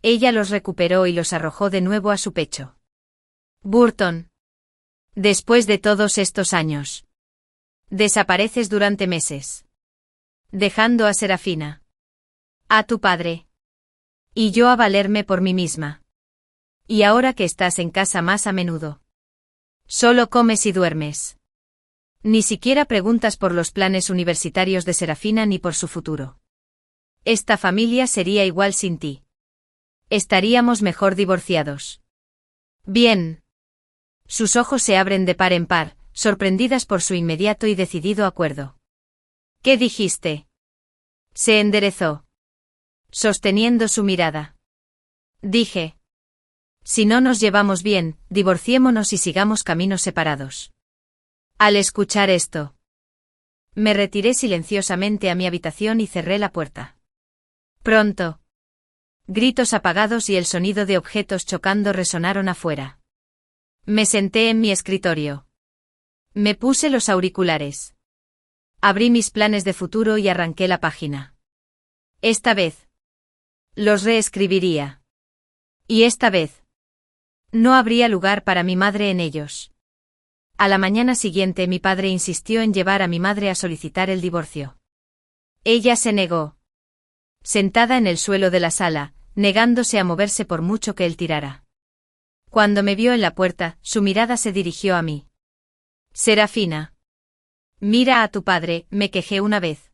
Ella los recuperó y los arrojó de nuevo a su pecho. Burton. Después de todos estos años. Desapareces durante meses. Dejando a Serafina. A tu padre. Y yo a valerme por mí misma. Y ahora que estás en casa más a menudo. Solo comes y duermes. Ni siquiera preguntas por los planes universitarios de Serafina ni por su futuro. Esta familia sería igual sin ti. Estaríamos mejor divorciados. Bien. Sus ojos se abren de par en par, sorprendidas por su inmediato y decidido acuerdo. ¿Qué dijiste? Se enderezó. Sosteniendo su mirada. Dije. Si no nos llevamos bien, divorciémonos y sigamos caminos separados. Al escuchar esto. Me retiré silenciosamente a mi habitación y cerré la puerta. Pronto. Gritos apagados y el sonido de objetos chocando resonaron afuera. Me senté en mi escritorio. Me puse los auriculares. Abrí mis planes de futuro y arranqué la página. Esta vez. Los reescribiría. Y esta vez. No habría lugar para mi madre en ellos. A la mañana siguiente mi padre insistió en llevar a mi madre a solicitar el divorcio. Ella se negó. Sentada en el suelo de la sala, negándose a moverse por mucho que él tirara. Cuando me vio en la puerta, su mirada se dirigió a mí. Serafina. Mira a tu padre, me quejé una vez.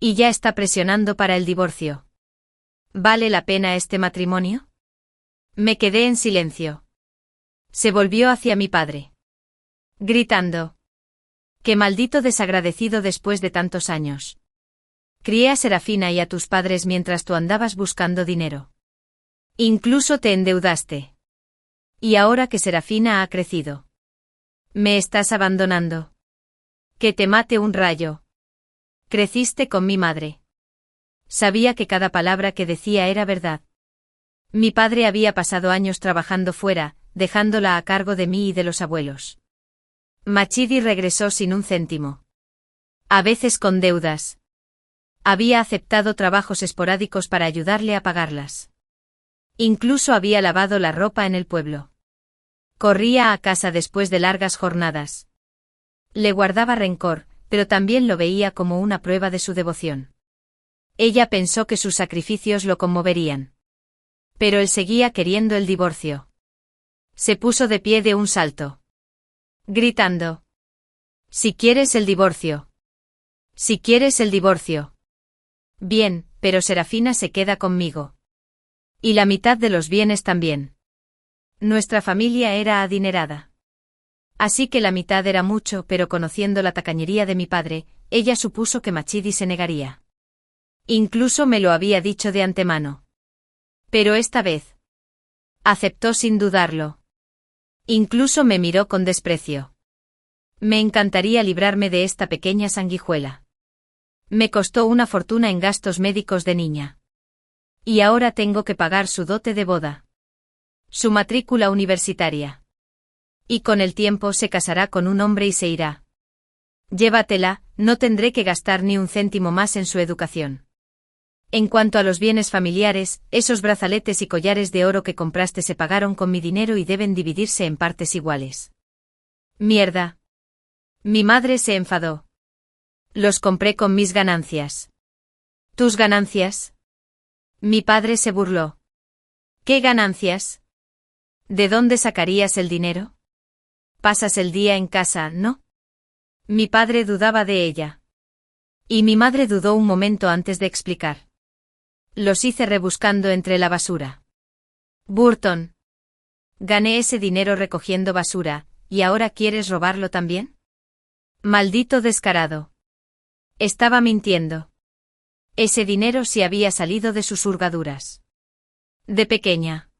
Y ya está presionando para el divorcio. ¿Vale la pena este matrimonio? Me quedé en silencio. Se volvió hacia mi padre. Gritando. ¡Qué maldito desagradecido después de tantos años! Crié a Serafina y a tus padres mientras tú andabas buscando dinero. Incluso te endeudaste. Y ahora que Serafina ha crecido. ¿Me estás abandonando? Que te mate un rayo. Creciste con mi madre. Sabía que cada palabra que decía era verdad. Mi padre había pasado años trabajando fuera, dejándola a cargo de mí y de los abuelos. Machidi regresó sin un céntimo. A veces con deudas. Había aceptado trabajos esporádicos para ayudarle a pagarlas. Incluso había lavado la ropa en el pueblo. Corría a casa después de largas jornadas. Le guardaba rencor, pero también lo veía como una prueba de su devoción. Ella pensó que sus sacrificios lo conmoverían. Pero él seguía queriendo el divorcio. Se puso de pie de un salto. Gritando. Si quieres el divorcio. Si quieres el divorcio. Bien, pero Serafina se queda conmigo. Y la mitad de los bienes también. Nuestra familia era adinerada. Así que la mitad era mucho, pero conociendo la tacañería de mi padre, ella supuso que Machidi se negaría. Incluso me lo había dicho de antemano. Pero esta vez. Aceptó sin dudarlo. Incluso me miró con desprecio. Me encantaría librarme de esta pequeña sanguijuela. Me costó una fortuna en gastos médicos de niña. Y ahora tengo que pagar su dote de boda. Su matrícula universitaria. Y con el tiempo se casará con un hombre y se irá. Llévatela, no tendré que gastar ni un céntimo más en su educación. En cuanto a los bienes familiares, esos brazaletes y collares de oro que compraste se pagaron con mi dinero y deben dividirse en partes iguales. Mierda. Mi madre se enfadó. Los compré con mis ganancias. ¿Tus ganancias? Mi padre se burló. ¿Qué ganancias? ¿De dónde sacarías el dinero? Pasas el día en casa, ¿no? Mi padre dudaba de ella. Y mi madre dudó un momento antes de explicar. Los hice rebuscando entre la basura. Burton. Gané ese dinero recogiendo basura, ¿y ahora quieres robarlo también? Maldito descarado. Estaba mintiendo. Ese dinero sí había salido de sus hurgaduras. De pequeña.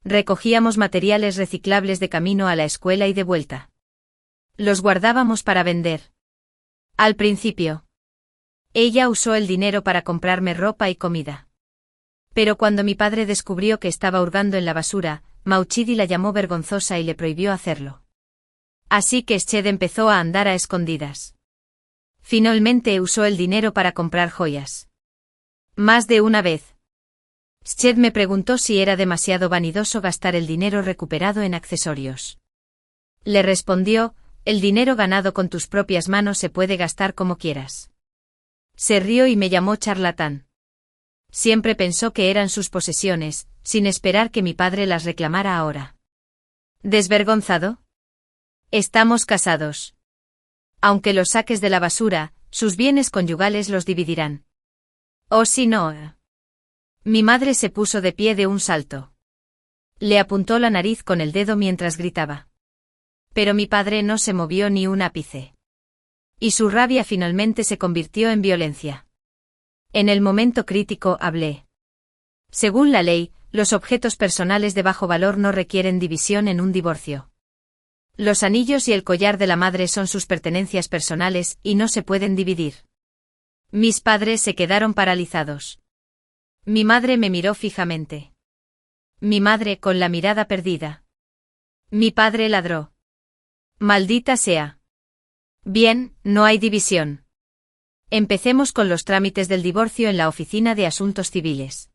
Recogíamos materiales reciclables de camino a la escuela y de vuelta. Los guardábamos para vender. Al principio. Ella usó el dinero para comprarme ropa y comida. Pero cuando mi padre descubrió que estaba hurgando en la basura, Mauchidi la llamó vergonzosa y le prohibió hacerlo. Así que Sched empezó a andar a escondidas. Finalmente usó el dinero para comprar joyas. Más de una vez. Sched me preguntó si era demasiado vanidoso gastar el dinero recuperado en accesorios. Le respondió, el dinero ganado con tus propias manos se puede gastar como quieras. Se rió y me llamó charlatán. Siempre pensó que eran sus posesiones, sin esperar que mi padre las reclamara ahora. ¿Desvergonzado? Estamos casados. Aunque los saques de la basura, sus bienes conyugales los dividirán. ¿O si no? Mi madre se puso de pie de un salto. Le apuntó la nariz con el dedo mientras gritaba. Pero mi padre no se movió ni un ápice. Y su rabia finalmente se convirtió en violencia. En el momento crítico hablé. Según la ley, los objetos personales de bajo valor no requieren división en un divorcio. Los anillos y el collar de la madre son sus pertenencias personales y no se pueden dividir. Mis padres se quedaron paralizados. Mi madre me miró fijamente. Mi madre con la mirada perdida. Mi padre ladró. Maldita sea. Bien, no hay división. Empecemos con los trámites del divorcio en la Oficina de Asuntos Civiles.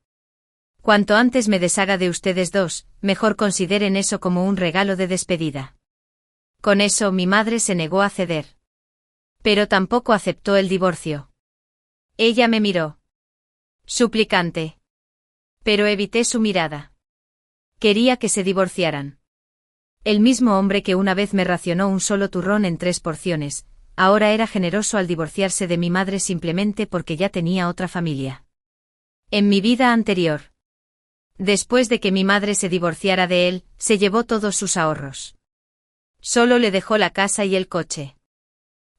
Cuanto antes me deshaga de ustedes dos, mejor consideren eso como un regalo de despedida. Con eso mi madre se negó a ceder. Pero tampoco aceptó el divorcio. Ella me miró. Suplicante. Pero evité su mirada. Quería que se divorciaran. El mismo hombre que una vez me racionó un solo turrón en 3 porciones, ahora era generoso al divorciarse de mi madre simplemente porque ya tenía otra familia. En mi vida anterior. Después de que mi madre se divorciara de él, se llevó todos sus ahorros. Solo le dejó la casa y el coche.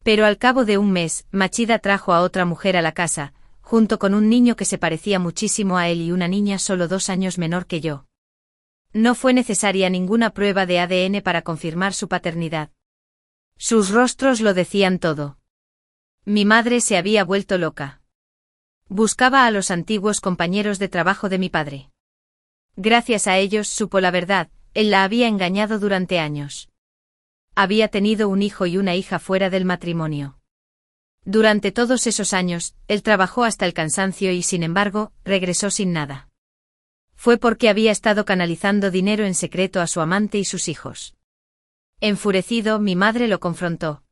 Pero al cabo de un mes, Machida trajo a otra mujer a la casa, junto con un niño que se parecía muchísimo a él y una niña solo 2 años menor que yo. No fue necesaria ninguna prueba de ADN para confirmar su paternidad. Sus rostros lo decían todo. Mi madre se había vuelto loca. Buscaba a los antiguos compañeros de trabajo de mi padre. Gracias a ellos supo la verdad, él la había engañado durante años. Había tenido un hijo y una hija fuera del matrimonio. Durante todos esos años, él trabajó hasta el cansancio y sin embargo, regresó sin nada. Fue porque había estado canalizando dinero en secreto a su amante y sus hijos. Enfurecido, mi madre lo confrontó.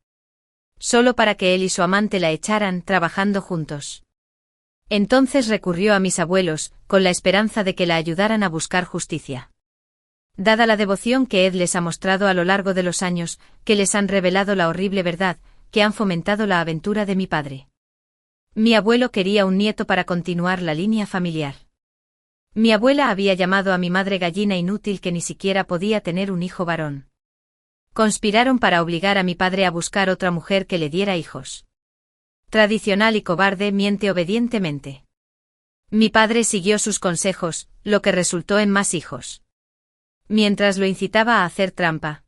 Solo para que él y su amante la echaran, trabajando juntos. Entonces recurrió a mis abuelos, con la esperanza de que la ayudaran a buscar justicia. Dada la devoción que Ed les ha mostrado a lo largo de los años, que les han revelado la horrible verdad, que han fomentado la aventura de mi padre. Mi abuelo quería un nieto para continuar la línea familiar. Mi abuela había llamado a mi madre gallina inútil que ni siquiera podía tener un hijo varón. Conspiraron para obligar a mi padre a buscar otra mujer que le diera hijos. Tradicional y cobarde, miente obedientemente. Mi padre siguió sus consejos, lo que resultó en más hijos. Mientras lo incitaba a hacer trampa.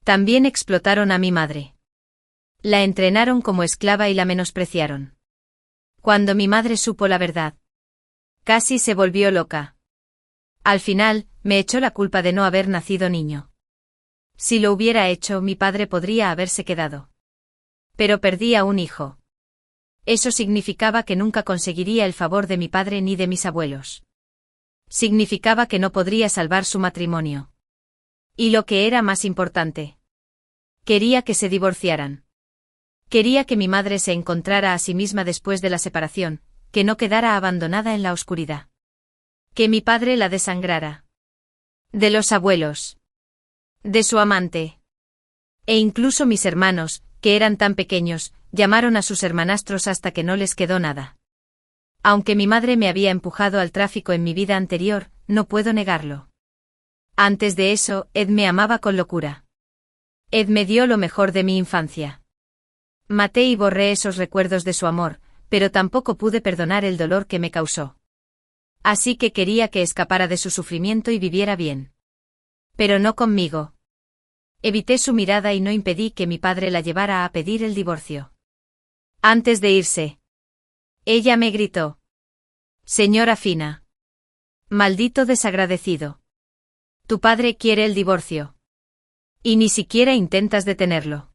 También explotaron a mi madre. La entrenaron como esclava y la menospreciaron. Cuando mi madre supo la verdad, casi se volvió loca. Al final, me echó la culpa de no haber nacido niño. Si lo hubiera hecho, mi padre podría haberse quedado. Pero perdí a un hijo. Eso significaba que nunca conseguiría el favor de mi padre ni de mis abuelos. Significaba que no podría salvar su matrimonio. Y lo que era más importante. Quería que se divorciaran. Quería que mi madre se encontrara a sí misma después de la separación, que no quedara abandonada en la oscuridad. Que mi padre la desangrara. De los abuelos. De su amante. E incluso mis hermanos, que eran tan pequeños, llamaron a sus hermanastros hasta que no les quedó nada. Aunque mi madre me había empujado al tráfico en mi vida anterior, no puedo negarlo. Antes de eso, Ed me amaba con locura. Ed me dio lo mejor de mi infancia. Maté y borré esos recuerdos de su amor, pero tampoco pude perdonar el dolor que me causó. Así que quería que escapara de su sufrimiento y viviera bien. Pero no conmigo. Evité su mirada y no impedí que mi padre la llevara a pedir el divorcio. Antes de irse, ella me gritó: «Señora Fina. Maldito desagradecido. Tu padre quiere el divorcio. Y ni siquiera intentas detenerlo.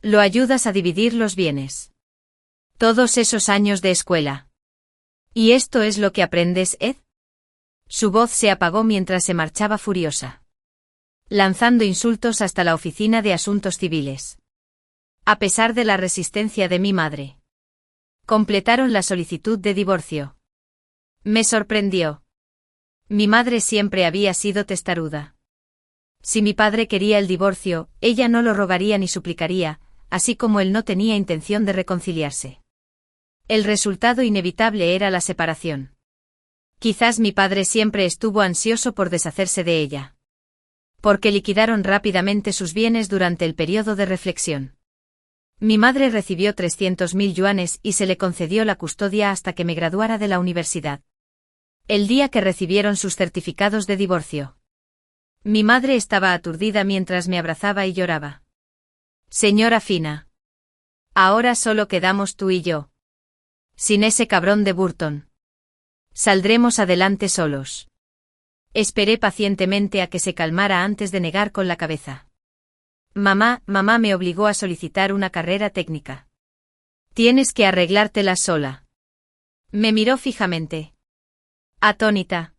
Lo ayudas a dividir los bienes. Todos esos años de escuela. ¿Y esto es lo que aprendes, Ed?». Su voz se apagó mientras se marchaba furiosa. Lanzando insultos hasta la Oficina de Asuntos Civiles. A pesar de la resistencia de mi madre. Completaron la solicitud de divorcio. Me sorprendió. Mi madre siempre había sido testaruda. Si mi padre quería el divorcio, ella no lo rogaría ni suplicaría, así como él no tenía intención de reconciliarse. El resultado inevitable era la separación. Quizás mi padre siempre estuvo ansioso por deshacerse de ella. Porque liquidaron rápidamente sus bienes durante el periodo de reflexión. Mi madre recibió 300.000 yuanes y se le concedió la custodia hasta que me graduara de la universidad. El día que recibieron sus certificados de divorcio. Mi madre estaba aturdida mientras me abrazaba y lloraba. Señora Fina. Ahora solo quedamos tú y yo. Sin ese cabrón de Burton. Saldremos adelante solos. Esperé pacientemente a que se calmara antes de negar con la cabeza. Mamá me obligó a solicitar una carrera técnica. Tienes que arreglártela sola. Me miró fijamente. Atónita.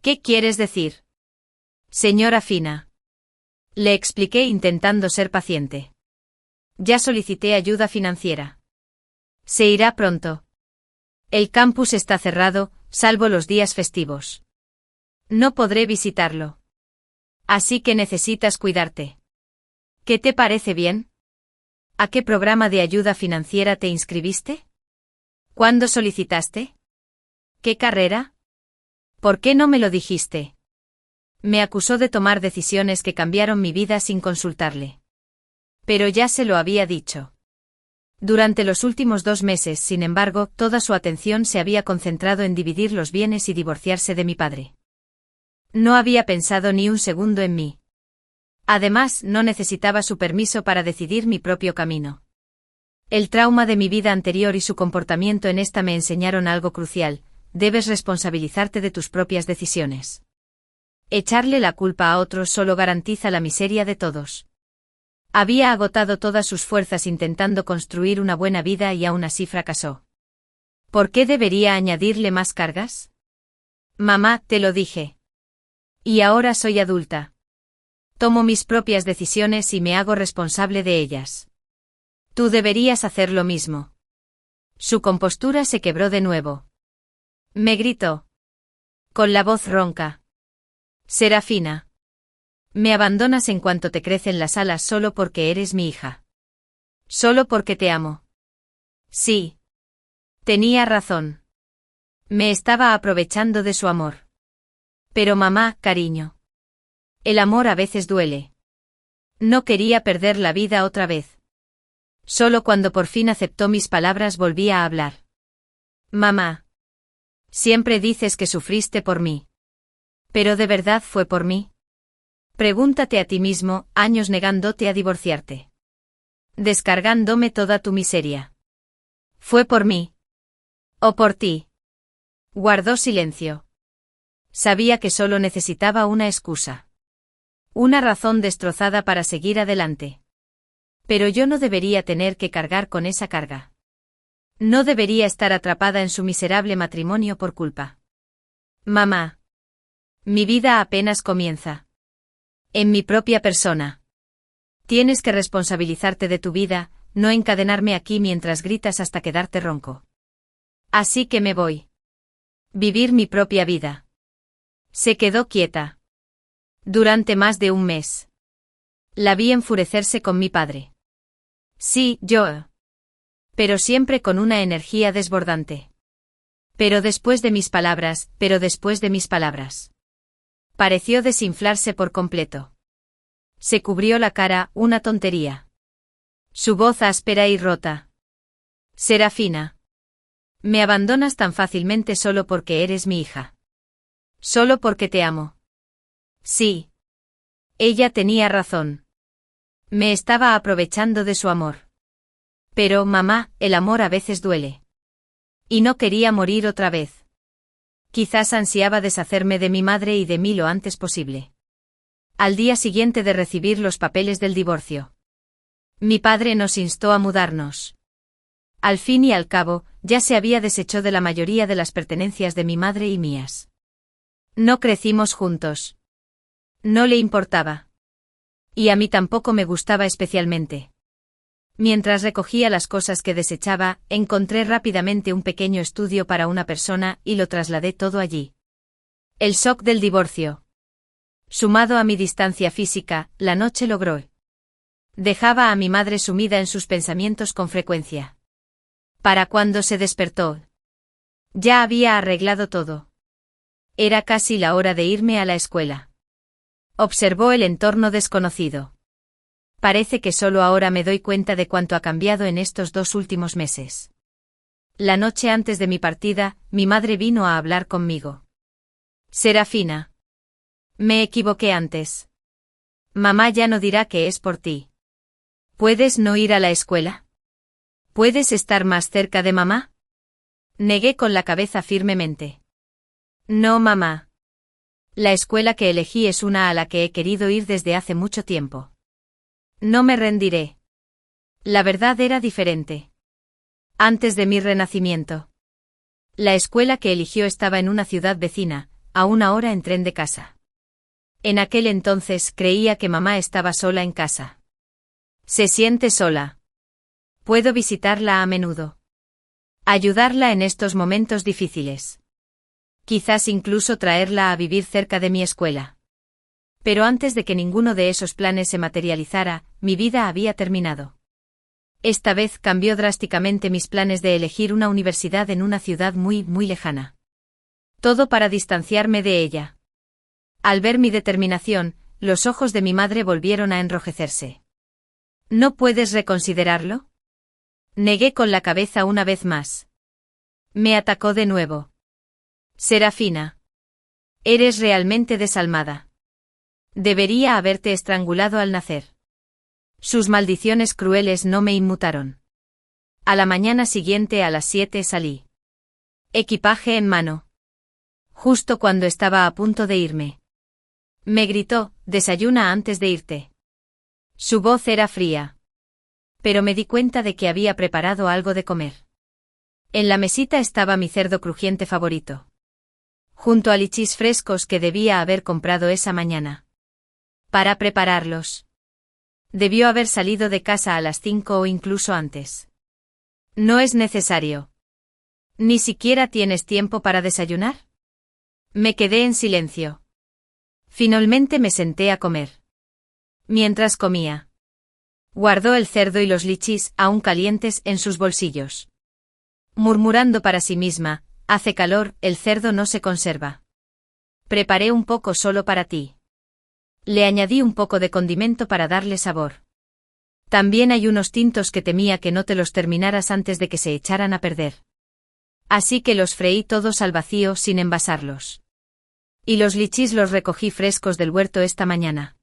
¿Qué quieres decir? Señora Fina. Le expliqué intentando ser paciente. Ya solicité ayuda financiera. Se irá pronto. El campus está cerrado, salvo los días festivos. No podré visitarlo. Así que necesitas cuidarte. ¿Qué te parece bien? ¿A qué programa de ayuda financiera te inscribiste? ¿Cuándo solicitaste? ¿Qué carrera? ¿Por qué no me lo dijiste? Me acusó de tomar decisiones que cambiaron mi vida sin consultarle. Pero ya se lo había dicho. Durante los últimos 2 meses, sin embargo, toda su atención se había concentrado en dividir los bienes y divorciarse de mi padre. No había pensado ni un segundo en mí. Además, no necesitaba su permiso para decidir mi propio camino. El trauma de mi vida anterior y su comportamiento en esta me enseñaron algo crucial: debes responsabilizarte de tus propias decisiones. Echarle la culpa a otros solo garantiza la miseria de todos. Había agotado todas sus fuerzas intentando construir una buena vida y aún así fracasó. ¿Por qué debería añadirle más cargas? Mamá, te lo dije. Y ahora soy adulta. Tomo mis propias decisiones y me hago responsable de ellas. Tú deberías hacer lo mismo. Su compostura se quebró de nuevo. Me gritó. Con la voz ronca. Serafina. Me abandonas en cuanto te crecen las alas solo porque eres mi hija. Solo porque te amo. Sí. Tenía razón. Me estaba aprovechando de su amor. Pero mamá, cariño. El amor a veces duele. No quería perder la vida otra vez. Solo cuando por fin aceptó mis palabras volví a hablar. Mamá. Siempre dices que sufriste por mí. ¿Pero de verdad fue por mí? Pregúntate a ti mismo, años negándote a divorciarte. Descargándome toda tu miseria. ¿Fue por mí? ¿O por ti? Guardó silencio. Sabía que solo necesitaba una excusa. Una razón destrozada para seguir adelante. Pero yo no debería tener que cargar con esa carga. No debería estar atrapada en su miserable matrimonio por culpa. Mamá. Mi vida apenas comienza. En mi propia persona. Tienes que responsabilizarte de tu vida, no encadenarme aquí mientras gritas hasta quedarte ronco. Así que me voy. Vivir mi propia vida. Se quedó quieta. Durante más de 1 mes. La vi enfurecerse con mi padre. Sí, yo. Pero siempre con una energía desbordante. Pero después de mis palabras. Pareció desinflarse por completo. Se cubrió la cara, una tontería. Su voz áspera y rota. Serafina. Me abandonas tan fácilmente solo porque eres mi hija. Solo porque te amo. Sí. Ella tenía razón. Me estaba aprovechando de su amor. Pero, mamá, el amor a veces duele. Y no quería morir otra vez. Quizás ansiaba deshacerme de mi madre y de mí lo antes posible. Al día siguiente de recibir los papeles del divorcio. Mi padre nos instó a mudarnos. Al fin y al cabo, ya se había deshecho de la mayoría de las pertenencias de mi madre y mías. No crecimos juntos. No le importaba. Y a mí tampoco me gustaba especialmente. Mientras recogía las cosas que desechaba, encontré rápidamente un pequeño estudio para una persona y lo trasladé todo allí. El shock del divorcio. Sumado a mi distancia física, la noche logró. Dejaba a mi madre sumida en sus pensamientos con frecuencia. Para cuando se despertó. Ya había arreglado todo. Era casi la hora de irme a la escuela. Observó el entorno desconocido. Parece que solo ahora me doy cuenta de cuánto ha cambiado en estos 2 últimos meses. La noche antes de mi partida, mi madre vino a hablar conmigo. Serafina. Me equivoqué antes. Mamá ya no dirá que es por ti. ¿Puedes no ir a la escuela? ¿Puedes estar más cerca de mamá? Negué con la cabeza firmemente. No, mamá. La escuela que elegí es una a la que he querido ir desde hace mucho tiempo. No me rendiré. La verdad era diferente. Antes de mi renacimiento. La escuela que eligió estaba en una ciudad vecina, a 1 hora en tren de casa. En aquel entonces creía que mamá estaba sola en casa. ¿Se siente sola? Puedo visitarla a menudo. Ayudarla en estos momentos difíciles. Quizás incluso traerla a vivir cerca de mi escuela. Pero antes de que ninguno de esos planes se materializara, mi vida había terminado. Esta vez cambió drásticamente mis planes de elegir una universidad en una ciudad muy, muy lejana. Todo para distanciarme de ella. Al ver mi determinación, los ojos de mi madre volvieron a enrojecerse. ¿No puedes reconsiderarlo? Negué con la cabeza una vez más. Me atacó de nuevo. Serafina. Eres realmente desalmada. Debería haberte estrangulado al nacer. Sus maldiciones crueles no me inmutaron. A la mañana siguiente a las 7 salí. Equipaje en mano. Justo cuando estaba a punto de irme. Me gritó, desayuna antes de irte. Su voz era fría. Pero me di cuenta de que había preparado algo de comer. En la mesita estaba mi cerdo crujiente favorito. Junto a lichis frescos que debía haber comprado esa mañana. Para prepararlos. Debió haber salido de casa a las 5 o incluso antes. No es necesario. ¿Ni siquiera tienes tiempo para desayunar? Me quedé en silencio. Finalmente me senté a comer. Mientras comía. Guardó el cerdo y los lichis, aún calientes, en sus bolsillos. Murmurando para sí misma, hace calor, el cerdo no se conserva. Preparé un poco solo para ti. Le añadí un poco de condimento para darle sabor. También hay unos tintos que temía que no te los terminaras antes de que se echaran a perder. Así que los freí todos al vacío sin envasarlos. Y los lichis los recogí frescos del huerto esta mañana.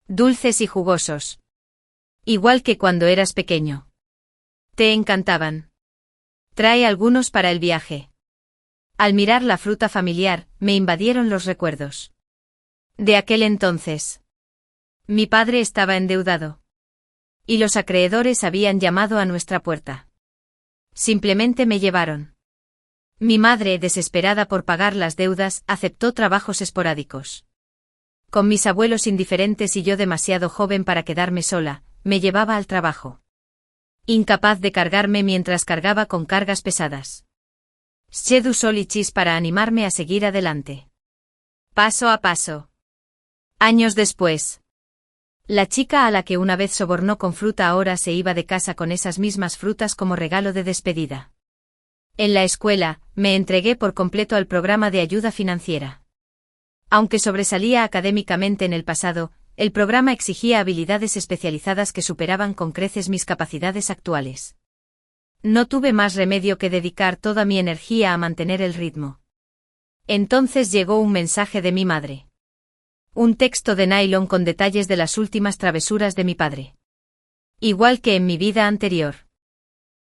Dulces y jugosos. Igual que cuando eras pequeño. Te encantaban. Trae algunos para el viaje. Al mirar la fruta familiar, me invadieron los recuerdos. De aquel entonces. Mi padre estaba endeudado. Y los acreedores habían llamado a nuestra puerta. Simplemente me llevaron. Mi madre, desesperada por pagar las deudas, aceptó trabajos esporádicos. Con mis abuelos indiferentes y yo demasiado joven para quedarme sola, me llevaba al trabajo. Incapaz de cargarme mientras cargaba con cargas pesadas. Shed usó lichis para animarme a seguir adelante. Paso a paso. Años después. La chica a la que una vez sobornó con fruta ahora se iba de casa con esas mismas frutas como regalo de despedida. En la escuela, me entregué por completo al programa de ayuda financiera. Aunque sobresalía académicamente en el pasado, el programa exigía habilidades especializadas que superaban con creces mis capacidades actuales. No tuve más remedio que dedicar toda mi energía a mantener el ritmo. Entonces llegó un mensaje de mi madre. Un texto de nylon con detalles de las últimas travesuras de mi padre. Igual que en mi vida anterior.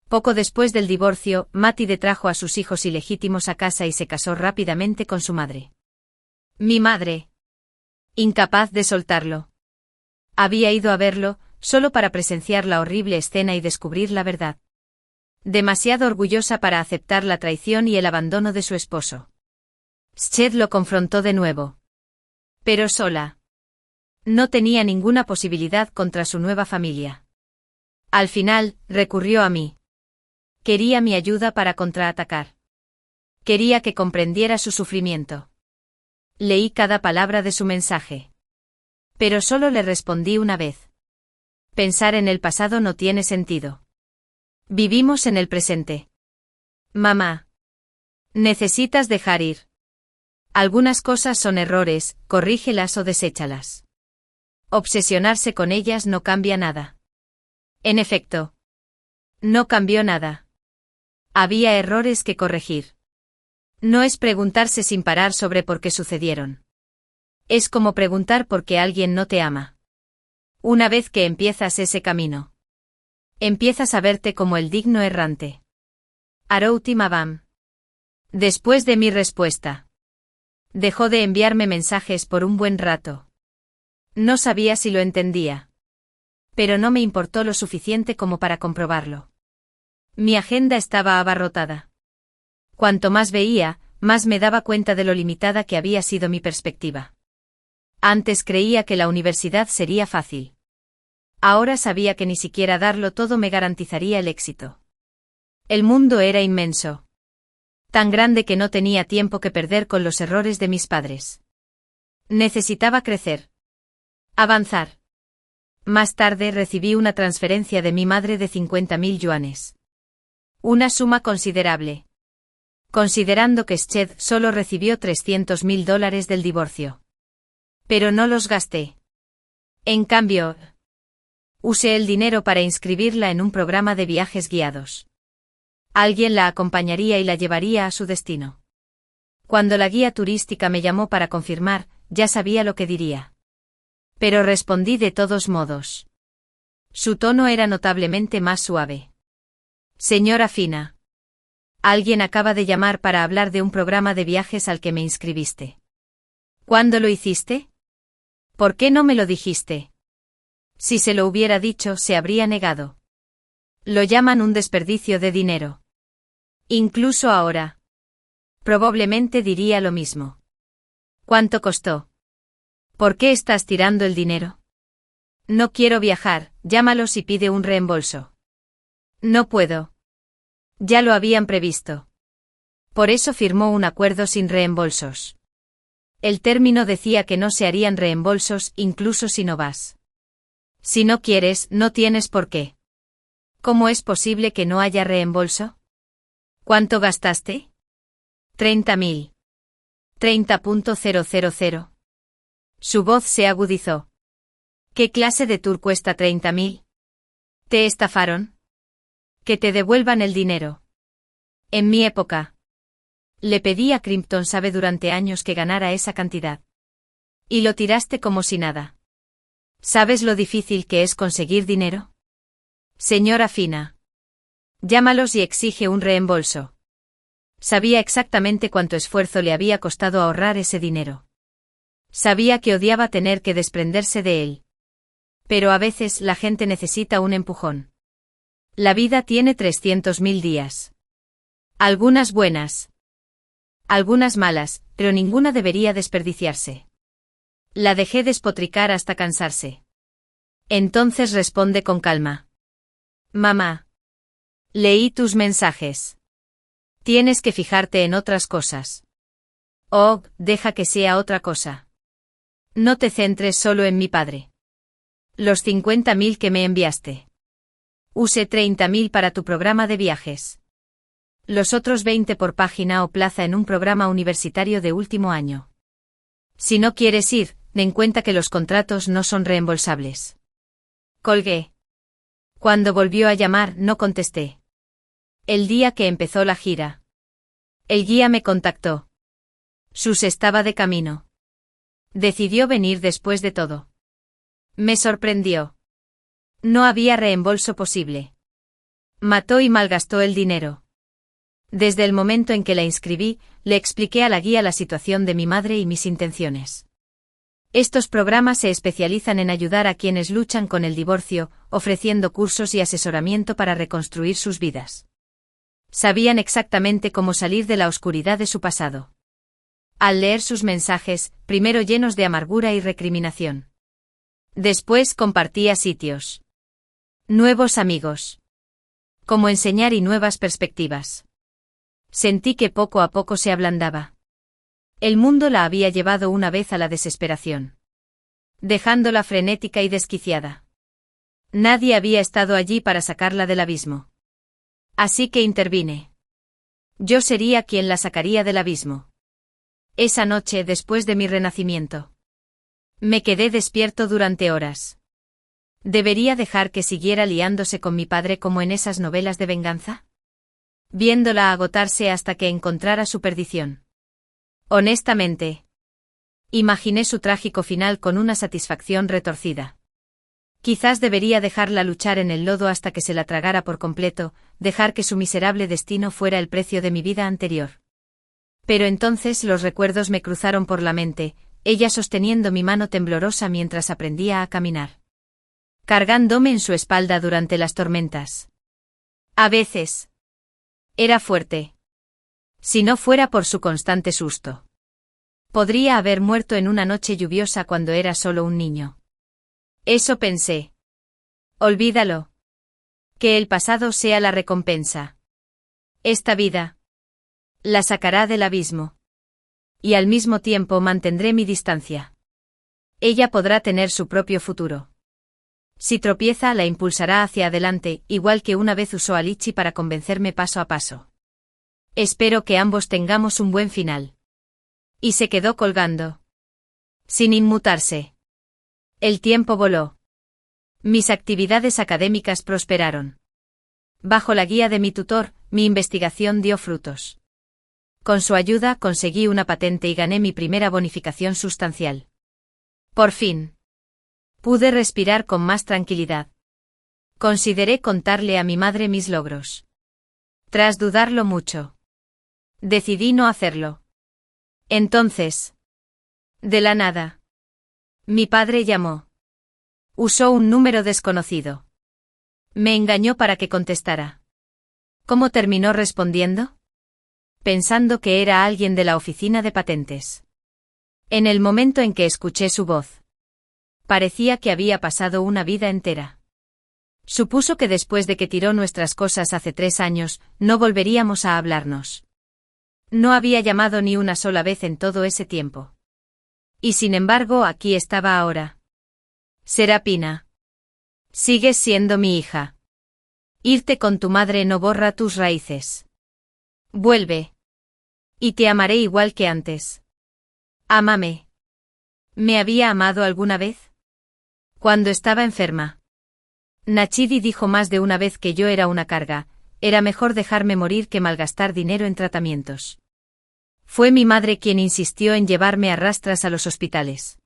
Poco después del divorcio, Matilde trajo a sus hijos ilegítimos a casa y se casó rápidamente con su madre. Mi madre. Incapaz de soltarlo. Había ido a verlo, solo para presenciar la horrible escena y descubrir la verdad. Demasiado orgullosa para aceptar la traición y el abandono de su esposo. Shed lo confrontó de nuevo. Pero sola. No tenía ninguna posibilidad contra su nueva familia. Al final, recurrió a mí. Quería mi ayuda para contraatacar. Quería que comprendiera su sufrimiento. Leí cada palabra de su mensaje. Pero solo le respondí una vez. Pensar en el pasado no tiene sentido. Vivimos en el presente. Mamá. Necesitas dejar ir. Algunas cosas son errores, corrígelas o deséchalas. Obsesionarse con ellas no cambia nada. En efecto. No cambió nada. Había errores que corregir. No es preguntarse sin parar sobre por qué sucedieron. Es como preguntar por qué alguien no te ama. Una vez que empiezas ese camino, empiezas a verte como el digno errante. Arouti Mabam. Después de mi respuesta, dejó de enviarme mensajes por un buen rato. No sabía si lo entendía. Pero no me importó lo suficiente como para comprobarlo. Mi agenda estaba abarrotada. Cuanto más veía, más me daba cuenta de lo limitada que había sido mi perspectiva. Antes creía que la universidad sería fácil. Ahora sabía que ni siquiera darlo todo me garantizaría el éxito. El mundo era inmenso. Tan grande que no tenía tiempo que perder con los errores de mis padres. Necesitaba crecer. Avanzar. Más tarde recibí una transferencia de mi madre de 50.000 yuanes. Una suma considerable. Considerando que Sched solo recibió $300.000 del divorcio. Pero no los gasté. En cambio, usé el dinero para inscribirla en un programa de viajes guiados. Alguien la acompañaría y la llevaría a su destino. Cuando la guía turística me llamó para confirmar, ya sabía lo que diría. Pero respondí de todos modos. Su tono era notablemente más suave. Señora Fina. Alguien acaba de llamar para hablar de un programa de viajes al que me inscribiste. ¿Cuándo lo hiciste? ¿Por qué no me lo dijiste? Si se lo hubiera dicho, se habría negado. Lo llaman un desperdicio de dinero. Incluso ahora. Probablemente diría lo mismo. ¿Cuánto costó? ¿Por qué estás tirando el dinero? No quiero viajar, llámalos y pide un reembolso. No puedo. Ya lo habían previsto. Por eso firmó un acuerdo sin reembolsos. El término decía que no se harían reembolsos incluso si no vas. Si no quieres, no tienes por qué. ¿Cómo es posible que no haya reembolso? ¿Cuánto gastaste? 30.000. 30.000. Su voz se agudizó. ¿Qué clase de tour cuesta 30.000? ¿Te estafaron? Que te devuelvan el dinero. En mi época. Le pedí a Crimpton sabe durante años que ganara esa cantidad. Y lo tiraste como si nada. ¿Sabes lo difícil que es conseguir dinero? Señora Fina. Llámalos y exige un reembolso. Sabía exactamente cuánto esfuerzo le había costado ahorrar ese dinero. Sabía que odiaba tener que desprenderse de él. Pero a veces la gente necesita un empujón. La vida tiene 300.000 días. Algunas buenas. Algunas malas, pero ninguna debería desperdiciarse. La dejé despotricar hasta cansarse. Entonces responde con calma. Mamá. Leí tus mensajes. Tienes que fijarte en otras cosas. Oh, deja que sea otra cosa. No te centres solo en mi padre. Los 50.000 que me enviaste. Usé 30.000 para tu programa de viajes. Los otros 20 por página o plaza en un programa universitario de último año. Si no quieres ir, ten en cuenta que los contratos no son reembolsables. Colgué. Cuando volvió a llamar, no contesté. El día que empezó la gira. El guía me contactó. Sus estaba de camino. Decidió venir después de todo. Me sorprendió. No había reembolso posible. Mató y malgastó el dinero. Desde el momento en que la inscribí, le expliqué a la guía la situación de mi madre y mis intenciones. Estos programas se especializan en ayudar a quienes luchan con el divorcio, ofreciendo cursos y asesoramiento para reconstruir sus vidas. Sabían exactamente cómo salir de la oscuridad de su pasado. Al leer sus mensajes, primero llenos de amargura y recriminación. Después compartía sitios. Nuevos amigos. Cómo enseñar y nuevas perspectivas. Sentí que poco a poco se ablandaba. El mundo la había llevado una vez a la desesperación. Dejándola frenética y desquiciada. Nadie había estado allí para sacarla del abismo. Así que intervine. Yo sería quien la sacaría del abismo. Esa noche después de mi renacimiento. Me quedé despierto durante horas. ¿Debería dejar que siguiera liándose con mi padre como en esas novelas de venganza? Viéndola agotarse hasta que encontrara su perdición. Honestamente. Imaginé su trágico final con una satisfacción retorcida. Quizás debería dejarla luchar en el lodo hasta que se la tragara por completo, dejar que su miserable destino fuera el precio de mi vida anterior. Pero entonces los recuerdos me cruzaron por la mente, ella sosteniendo mi mano temblorosa mientras aprendía a caminar. Cargándome en su espalda durante las tormentas. A veces. Era fuerte. Si no fuera por su constante susto. Podría haber muerto en una noche lluviosa cuando era solo un niño. Eso pensé. Olvídalo. Que el pasado sea la recompensa. Esta vida. La sacará del abismo. Y al mismo tiempo mantendré mi distancia. Ella podrá tener su propio futuro. Si tropieza, la impulsará hacia adelante, igual que una vez usó a Lichi para convencerme paso a paso. Espero que ambos tengamos un buen final. Y se quedó colgando. Sin inmutarse. El tiempo voló. Mis actividades académicas prosperaron. Bajo la guía de mi tutor, mi investigación dio frutos. Con su ayuda conseguí una patente y gané mi primera bonificación sustancial. Por fin. Pude respirar con más tranquilidad. Consideré contarle a mi madre mis logros. Tras dudarlo mucho. Decidí no hacerlo. Entonces. De la nada. Mi padre llamó. Usó un número desconocido. Me engañó para que contestara. ¿Cómo terminó respondiendo? Pensando que era alguien de la oficina de patentes. En el momento en que escuché su voz. Parecía que había pasado una vida entera. Supuso que después de que tiró nuestras cosas hace 3 años, no volveríamos a hablarnos. No había llamado ni una sola vez en todo ese tiempo. Y sin embargo, aquí estaba ahora. Serapina. Sigues siendo mi hija. Irte con tu madre no borra tus raíces. Vuelve. Y te amaré igual que antes. Ámame. ¿Me había amado alguna vez? Cuando estaba enferma. Nachidi dijo más de una vez que yo era una carga, era mejor dejarme morir que malgastar dinero en tratamientos. Fue mi madre quien insistió en llevarme a rastras a los hospitales.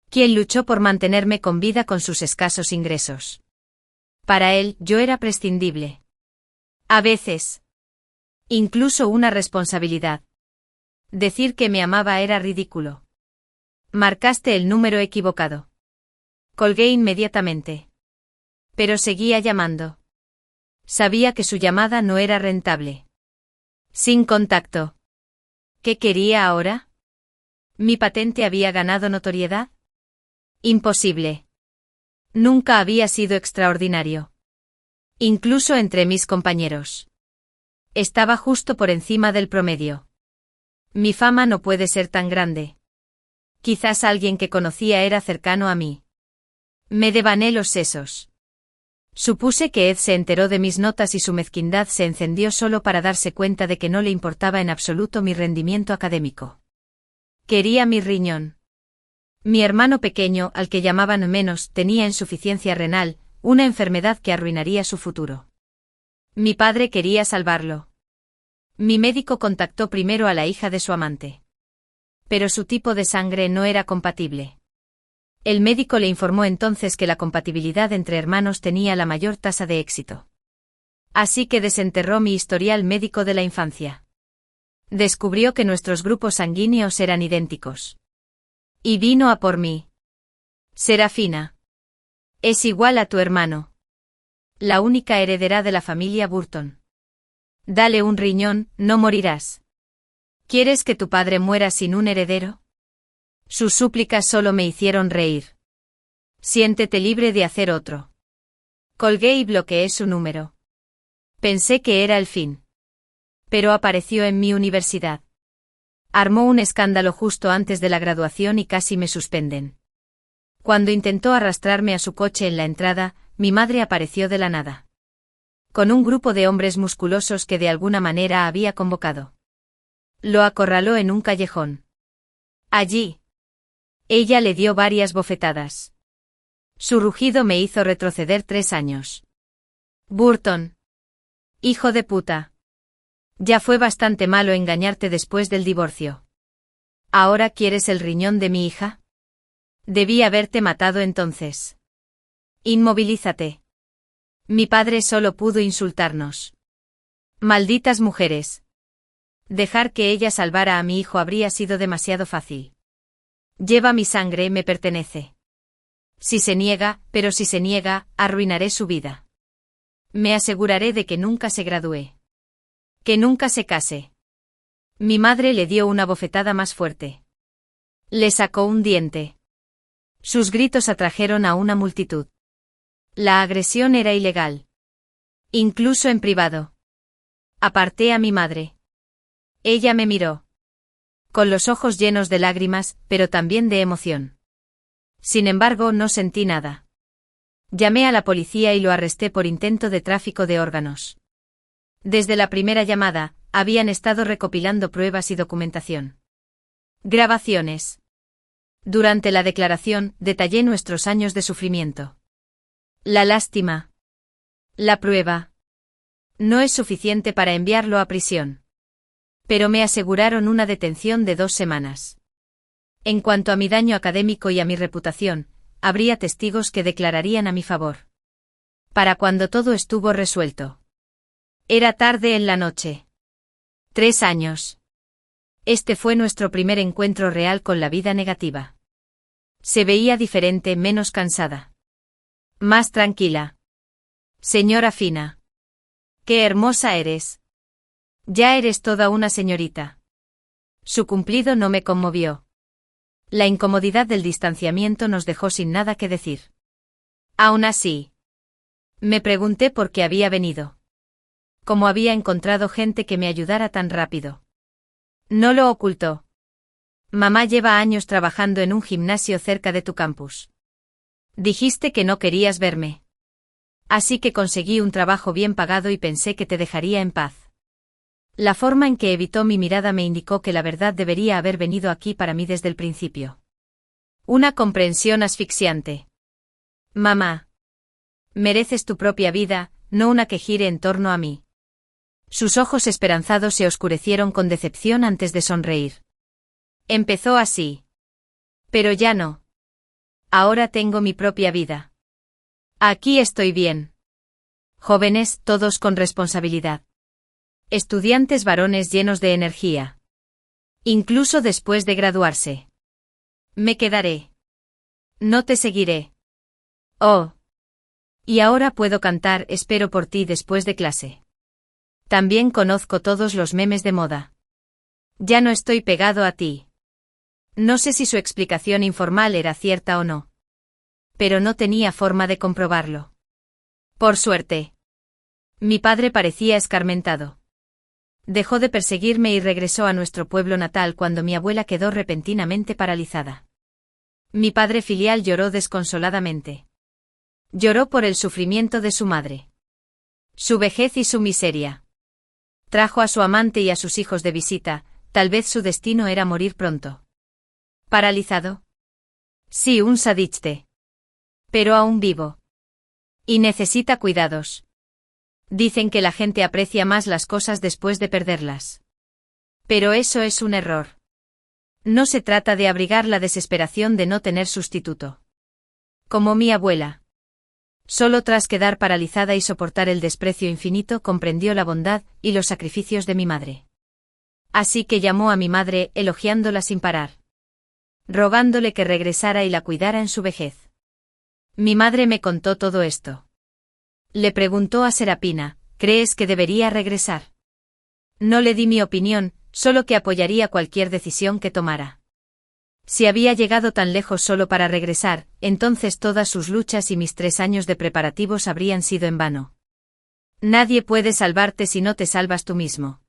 Quien luchó por mantenerme con vida con sus escasos ingresos. Para él, yo era prescindible. A veces. Incluso una responsabilidad. Decir que me amaba era ridículo. Marcaste el número equivocado. Colgué inmediatamente. Pero seguía llamando. Sabía que su llamada no era rentable. Sin contacto. ¿Qué quería ahora? ¿Mi patente había ganado notoriedad? Imposible. Nunca había sido extraordinario. Incluso entre mis compañeros. Estaba justo por encima del promedio. Mi fama no puede ser tan grande. Quizás alguien que conocía era cercano a mí. Me devané los sesos. Supuse que Ed se enteró de mis notas y su mezquindad se encendió solo para darse cuenta de que no le importaba en absoluto mi rendimiento académico. Quería mi riñón. Mi hermano pequeño, al que llamaban menos, tenía insuficiencia renal, una enfermedad que arruinaría su futuro. Mi padre quería salvarlo. Mi médico contactó primero a la hija de su amante. Pero su tipo de sangre no era compatible. El médico le informó entonces que la compatibilidad entre hermanos tenía la mayor tasa de éxito. Así que desenterró mi historial médico de la infancia. Descubrió que nuestros grupos sanguíneos eran idénticos. Y vino a por mí. Serafina. Es igual a tu hermano. La única heredera de la familia Burton. Dale un riñón, no morirás. ¿Quieres que tu padre muera sin un heredero? Sus súplicas solo me hicieron reír. Siéntete libre de hacer otro. Colgué y bloqueé su número. Pensé que era el fin. Pero apareció en mi universidad. Armó un escándalo justo antes de la graduación y casi me suspenden. Cuando intentó arrastrarme a su coche en la entrada, mi madre apareció de la nada. Con un grupo de hombres musculosos que de alguna manera había convocado. Lo acorraló en un callejón. Allí. Ella le dio varias bofetadas. Su rugido me hizo retroceder 3 años. Burton. Hijo de puta. Ya fue bastante malo engañarte después del divorcio. ¿Ahora quieres el riñón de mi hija? Debí haberte matado entonces. Inmovilízate. Mi padre solo pudo insultarnos. Malditas mujeres. Dejar que ella salvara a mi hijo habría sido demasiado fácil. Lleva mi sangre, me pertenece. Si se niega, pero si se niega, arruinaré su vida. Me aseguraré de que nunca se gradúe. Que nunca se case. Mi madre le dio una bofetada más fuerte. Le sacó un diente. Sus gritos atrajeron a una multitud. La agresión era ilegal. Incluso en privado. Aparté a mi madre. Ella me miró. Con los ojos llenos de lágrimas, pero también de emoción. Sin embargo, no sentí nada. Llamé a la policía y lo arresté por intento de tráfico de órganos. Desde la primera llamada, habían estado recopilando pruebas y documentación. Grabaciones. Durante la declaración, detallé nuestros años de sufrimiento. La lástima. La prueba. No es suficiente para enviarlo a prisión. Pero me aseguraron una detención de 2 semanas. En cuanto a mi daño académico y a mi reputación, habría testigos que declararían a mi favor. Para cuando todo estuvo resuelto. Era tarde en la noche. 3 años. Este fue nuestro primer encuentro real con la vida negativa. Se veía diferente, menos cansada. Más tranquila. Señora Fina. ¡Qué hermosa eres! Ya eres toda una señorita. Su cumplido no me conmovió. La incomodidad del distanciamiento nos dejó sin nada que decir. Aún así. Me pregunté por qué había venido. ¿Cómo había encontrado gente que me ayudara tan rápido? No lo ocultó. Mamá lleva años trabajando en un gimnasio cerca de tu campus. Dijiste que no querías verme. Así que conseguí un trabajo bien pagado y pensé que te dejaría en paz. La forma en que evitó mi mirada me indicó que la verdad debería haber venido aquí para mí desde el principio. Una comprensión asfixiante. Mamá. Mereces tu propia vida, no una que gire en torno a mí. Sus ojos esperanzados se oscurecieron con decepción antes de sonreír. Empezó así. Pero ya no. Ahora tengo mi propia vida. Aquí estoy bien. Jóvenes, todos con responsabilidad. Estudiantes varones llenos de energía. Incluso después de graduarse. Me quedaré. No te seguiré. Oh. Y ahora puedo cantar Espero por ti después de clase. También conozco todos los memes de moda. Ya no estoy pegado a ti. No sé si su explicación informal era cierta o no. Pero no tenía forma de comprobarlo. Por suerte. Mi padre parecía escarmentado. Dejó de perseguirme y regresó a nuestro pueblo natal cuando mi abuela quedó repentinamente paralizada. Mi padre filial lloró desconsoladamente. Lloró por el sufrimiento de su madre. Su vejez y su miseria. Trajo a su amante y a sus hijos de visita, tal vez su destino era morir pronto. ¿Paralizado? Sí, un sadiste. Pero aún vivo. Y necesita cuidados. Dicen que la gente aprecia más las cosas después de perderlas. Pero eso es un error. No se trata de abrigar la desesperación de no tener sustituto. Como mi abuela. Solo tras quedar paralizada y soportar el desprecio infinito comprendió la bondad y los sacrificios de mi madre. Así que llamó a mi madre, elogiándola sin parar. Rogándole que regresara y la cuidara en su vejez. Mi madre me contó todo esto. Le preguntó a Serapina, ¿crees que debería regresar? No le di mi opinión, solo que apoyaría cualquier decisión que tomara. Si había llegado tan lejos solo para regresar, entonces todas sus luchas y mis 3 años de preparativos habrían sido en vano. Nadie puede salvarte si no te salvas tú mismo.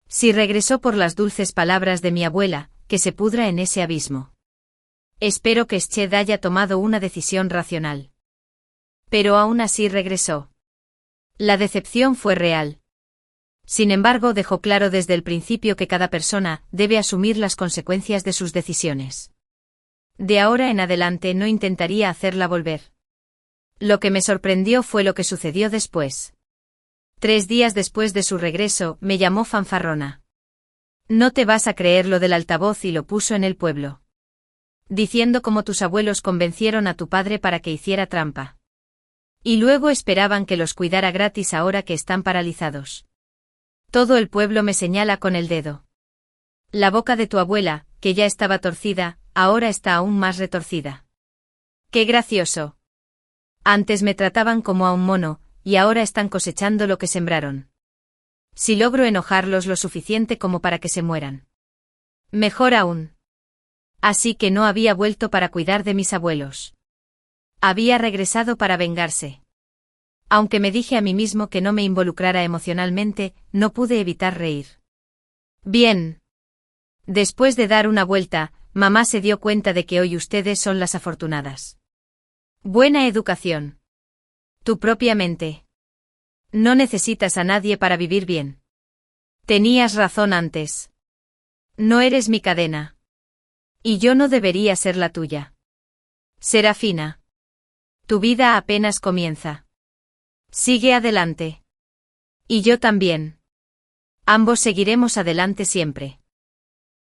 Si regresó por las dulces palabras de mi abuela, que se pudra en ese abismo. Espero que Sched haya tomado una decisión racional. Pero aún así regresó. La decepción fue real. Sin embargo, dejó claro desde el principio que cada persona debe asumir las consecuencias de sus decisiones. De ahora en adelante no intentaría hacerla volver. Lo que me sorprendió fue lo que sucedió después. 3 días después de su regreso, me llamó fanfarrona. No te vas a creer lo del altavoz, y lo puso en el pueblo. Diciendo cómo tus abuelos convencieron a tu padre para que hiciera trampa. Y luego esperaban que los cuidara gratis ahora que están paralizados. Todo el pueblo me señala con el dedo. La boca de tu abuela, que ya estaba torcida, ahora está aún más retorcida. ¡Qué gracioso! Antes me trataban como a un mono, y ahora están cosechando lo que sembraron. Si logro enojarlos lo suficiente como para que se mueran. Mejor aún. Así que no había vuelto para cuidar de mis abuelos. Había regresado para vengarse. Aunque me dije a mí mismo que no me involucrara emocionalmente, no pude evitar reír. Bien. Después de dar una vuelta, mamá se dio cuenta de que hoy ustedes son las afortunadas. Buena educación. Tu propia mente. No necesitas a nadie para vivir bien. Tenías razón antes. No eres mi cadena. Y yo no debería ser la tuya. Serafina. Tu vida apenas comienza. Sigue adelante. Y yo también. Ambos seguiremos adelante siempre.